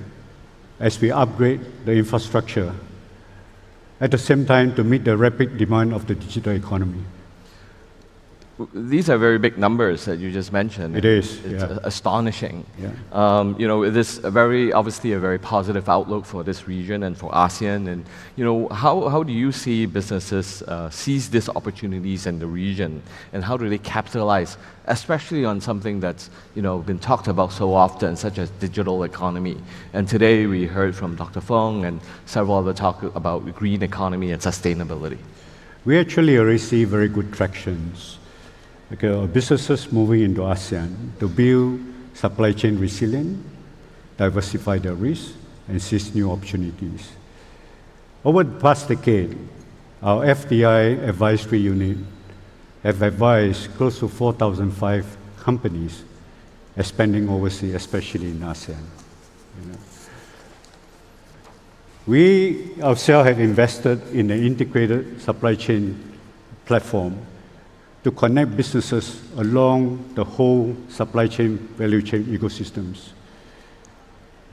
as we upgrade the infrastructure at the same time to meet the rapid demand of the digital economy. These are very big numbers that you just mentioned. It is. It's astonishing. Yeah. It is obviously a very positive outlook for this region and for ASEAN. And how do you see businesses seize these opportunities in the region, and how do they capitalize, especially on something that's been talked about so often, such as digital economy? And today we heard from Dr. Fong and several other talk about green economy and sustainability. We actually already see very good tractions. Businesses moving into ASEAN to build supply chain resilience, diversify their risks, and seize new opportunities. Over the past decade, our FDI advisory unit have advised close to 4,005 companies expanding overseas, especially in ASEAN. We ourselves have invested in an integrated supply chain platform to connect businesses along the whole supply chain value chain ecosystems.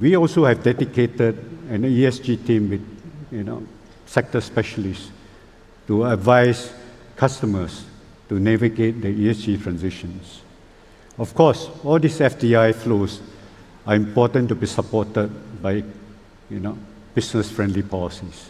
We also have dedicated an ESG team with sector specialists to advise customers to navigate the ESG transitions. Of course, all these FDI flows are important to be supported by business-friendly policies.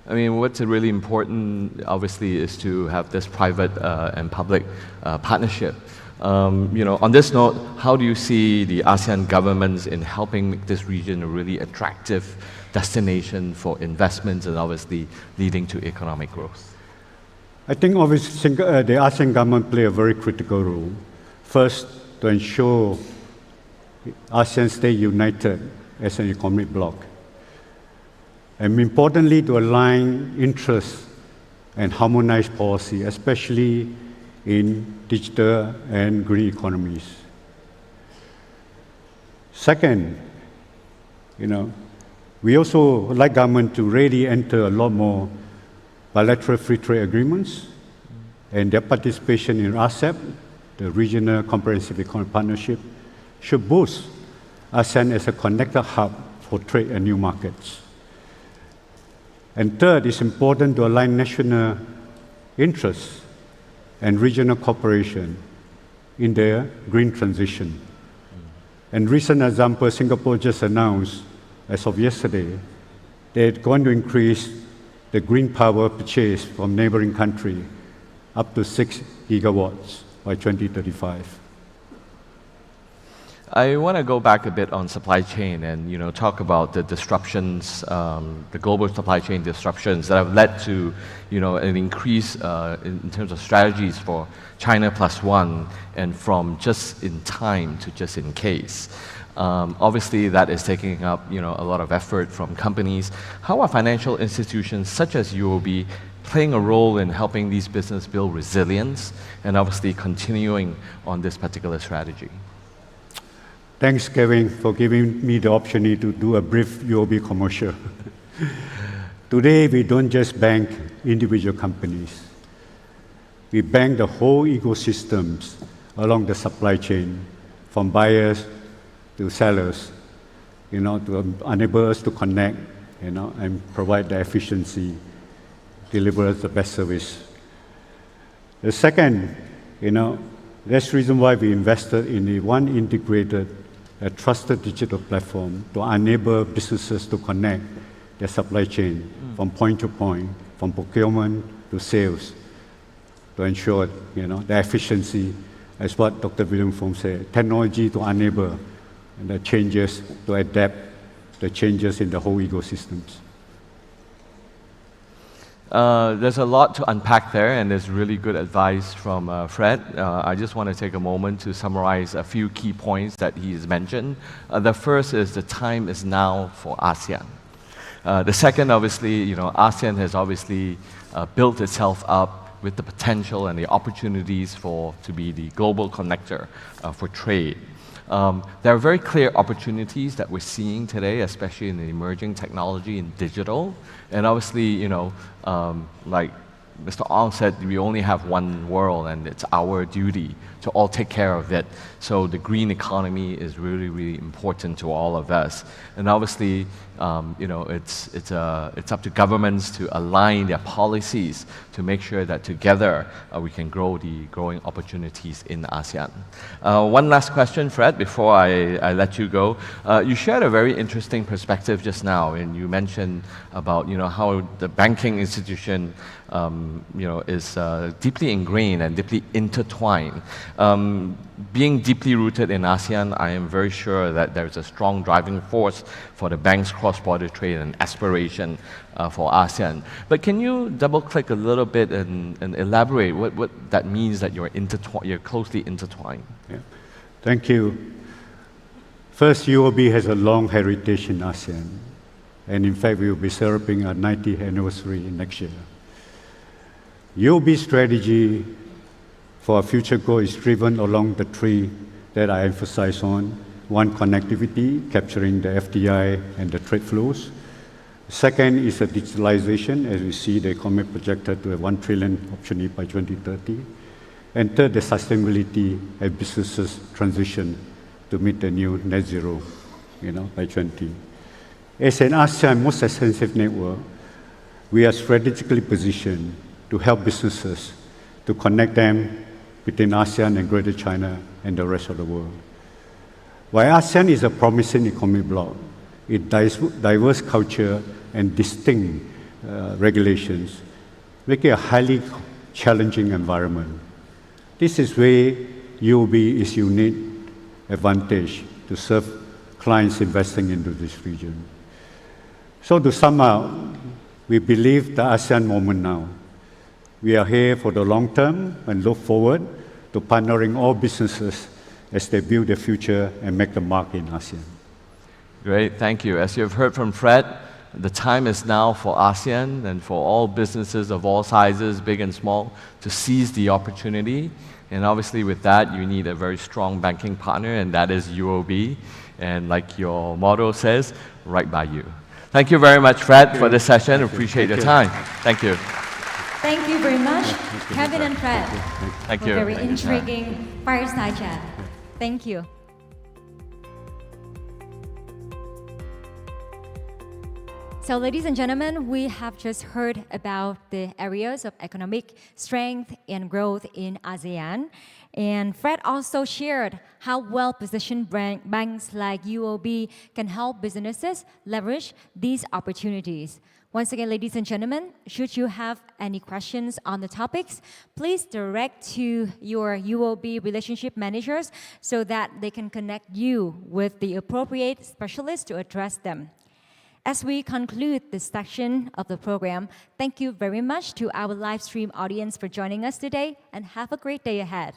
I mean, what's really important, obviously, is to have this private and public partnership. On this note, how do you see the ASEAN governments in helping make this region a really attractive destination for investments and obviously leading to economic growth? I think obviously the ASEAN government play a very critical role. First, to ensure ASEAN stay united as an economic bloc. And importantly, to align interests and harmonize policy, especially in digital and green economies. Second, we also would like government to really enter a lot more bilateral free trade agreements, and their participation in RCEP, the Regional Comprehensive Economic Partnership, should boost ASEAN as a connector hub for trade and new markets. And third, it's important to align national interests and regional cooperation in their green transition. And recent example, Singapore just announced, as of yesterday, they're going to increase the green power purchase from neighboring country up to 6 gigawatts by 2035. I want to go back a bit on supply chain and talk about the disruptions, the global supply chain disruptions that have led to an increase in terms of strategies for China Plus One, and from just in time to just in case. Obviously, that is taking up a lot of effort from companies. How are financial institutions such as UOB playing a role in helping these businesses build resilience and obviously continuing on this particular strategy? Thanks, Kevin, for giving me the opportunity to do a brief UOB commercial. Today, we don't just bank individual companies. We bank the whole ecosystems along the supply chain, from buyers to sellers, to enable us to connect, and provide the efficiency, deliver the best service. The second, that's the reason why we invested in a one integrated, a trusted digital platform to enable businesses to connect their supply chain from point to point from procurement to sales, to ensure the efficiency, as what Dr. William Fong said, technology to enable the changes, to adapt the changes in the whole ecosystems. There's a lot to unpack there, and there's really good advice from Fred. I just want to take a moment to summarize a few key points that he's mentioned. The first is the time is now for ASEAN. The second, obviously, ASEAN has obviously built itself up with the potential and the opportunities to be the global connector for trade. There are very clear opportunities that we're seeing today, especially in the emerging technology and digital. And obviously, like Mr. Ong said, we only have one world, and it's our duty to all take care of it. So the green economy is really, really important to all of us. And obviously, it's up to governments to align their policies to make sure that together we can grow the growing opportunities in ASEAN. One last question, Fred, before I let you go. You shared a very interesting perspective just now, and you mentioned about how the banking institution is deeply ingrained and deeply intertwined. Being deeply rooted in ASEAN, I am very sure that there's a strong driving force for the bank's cross-border trade and aspiration for ASEAN. But can you double-click a little bit and elaborate what that means that you're closely intertwined? Yeah. Thank you. First, UOB has a long heritage in ASEAN. And in fact, we will be celebrating our 90th anniversary next year. UOB strategy for our future growth is driven along the three that I emphasize on. One, connectivity, capturing the FDI and the trade flows. Second is the digitalization, as we see the economy projected to a 1 trillion opportunity by 2030. And third, the sustainability as businesses transition to meet the new net zero, by 20. As an ASEAN most extensive network, we are strategically positioned to help businesses to connect them between ASEAN and Greater China and the rest of the world. While ASEAN is a promising economic bloc, its diverse culture and distinct regulations make it a highly challenging environment. This is where UOB is unique advantage to serve clients investing into this region. So to sum up, we believe the ASEAN moment now. We are here for the long term and look forward to partnering all businesses as they build their future and make the mark in ASEAN. Great, thank you. As you have heard from Fred, the time is now for ASEAN and for all businesses of all sizes, big and small, to seize the opportunity. And obviously with that, you need a very strong banking partner, and that is UOB. And like your motto says, right by you. Thank you very much, Fred, for this session. Appreciate your time. Thank you. Thank you very much, Kevin and Fred. Thank you. Very intriguing fireside chat. Thank you. So, ladies and gentlemen, we have just heard about the areas of economic strength and growth in ASEAN. And Fred also shared how well-positioned banks like UOB can help businesses leverage these opportunities. Once again, ladies and gentlemen, should you have any questions on the topics, please direct to your UOB relationship managers so that they can connect you with the appropriate specialists to address them. As we conclude this section of the program, thank you very much to our live stream audience for joining us today, and have a great day ahead.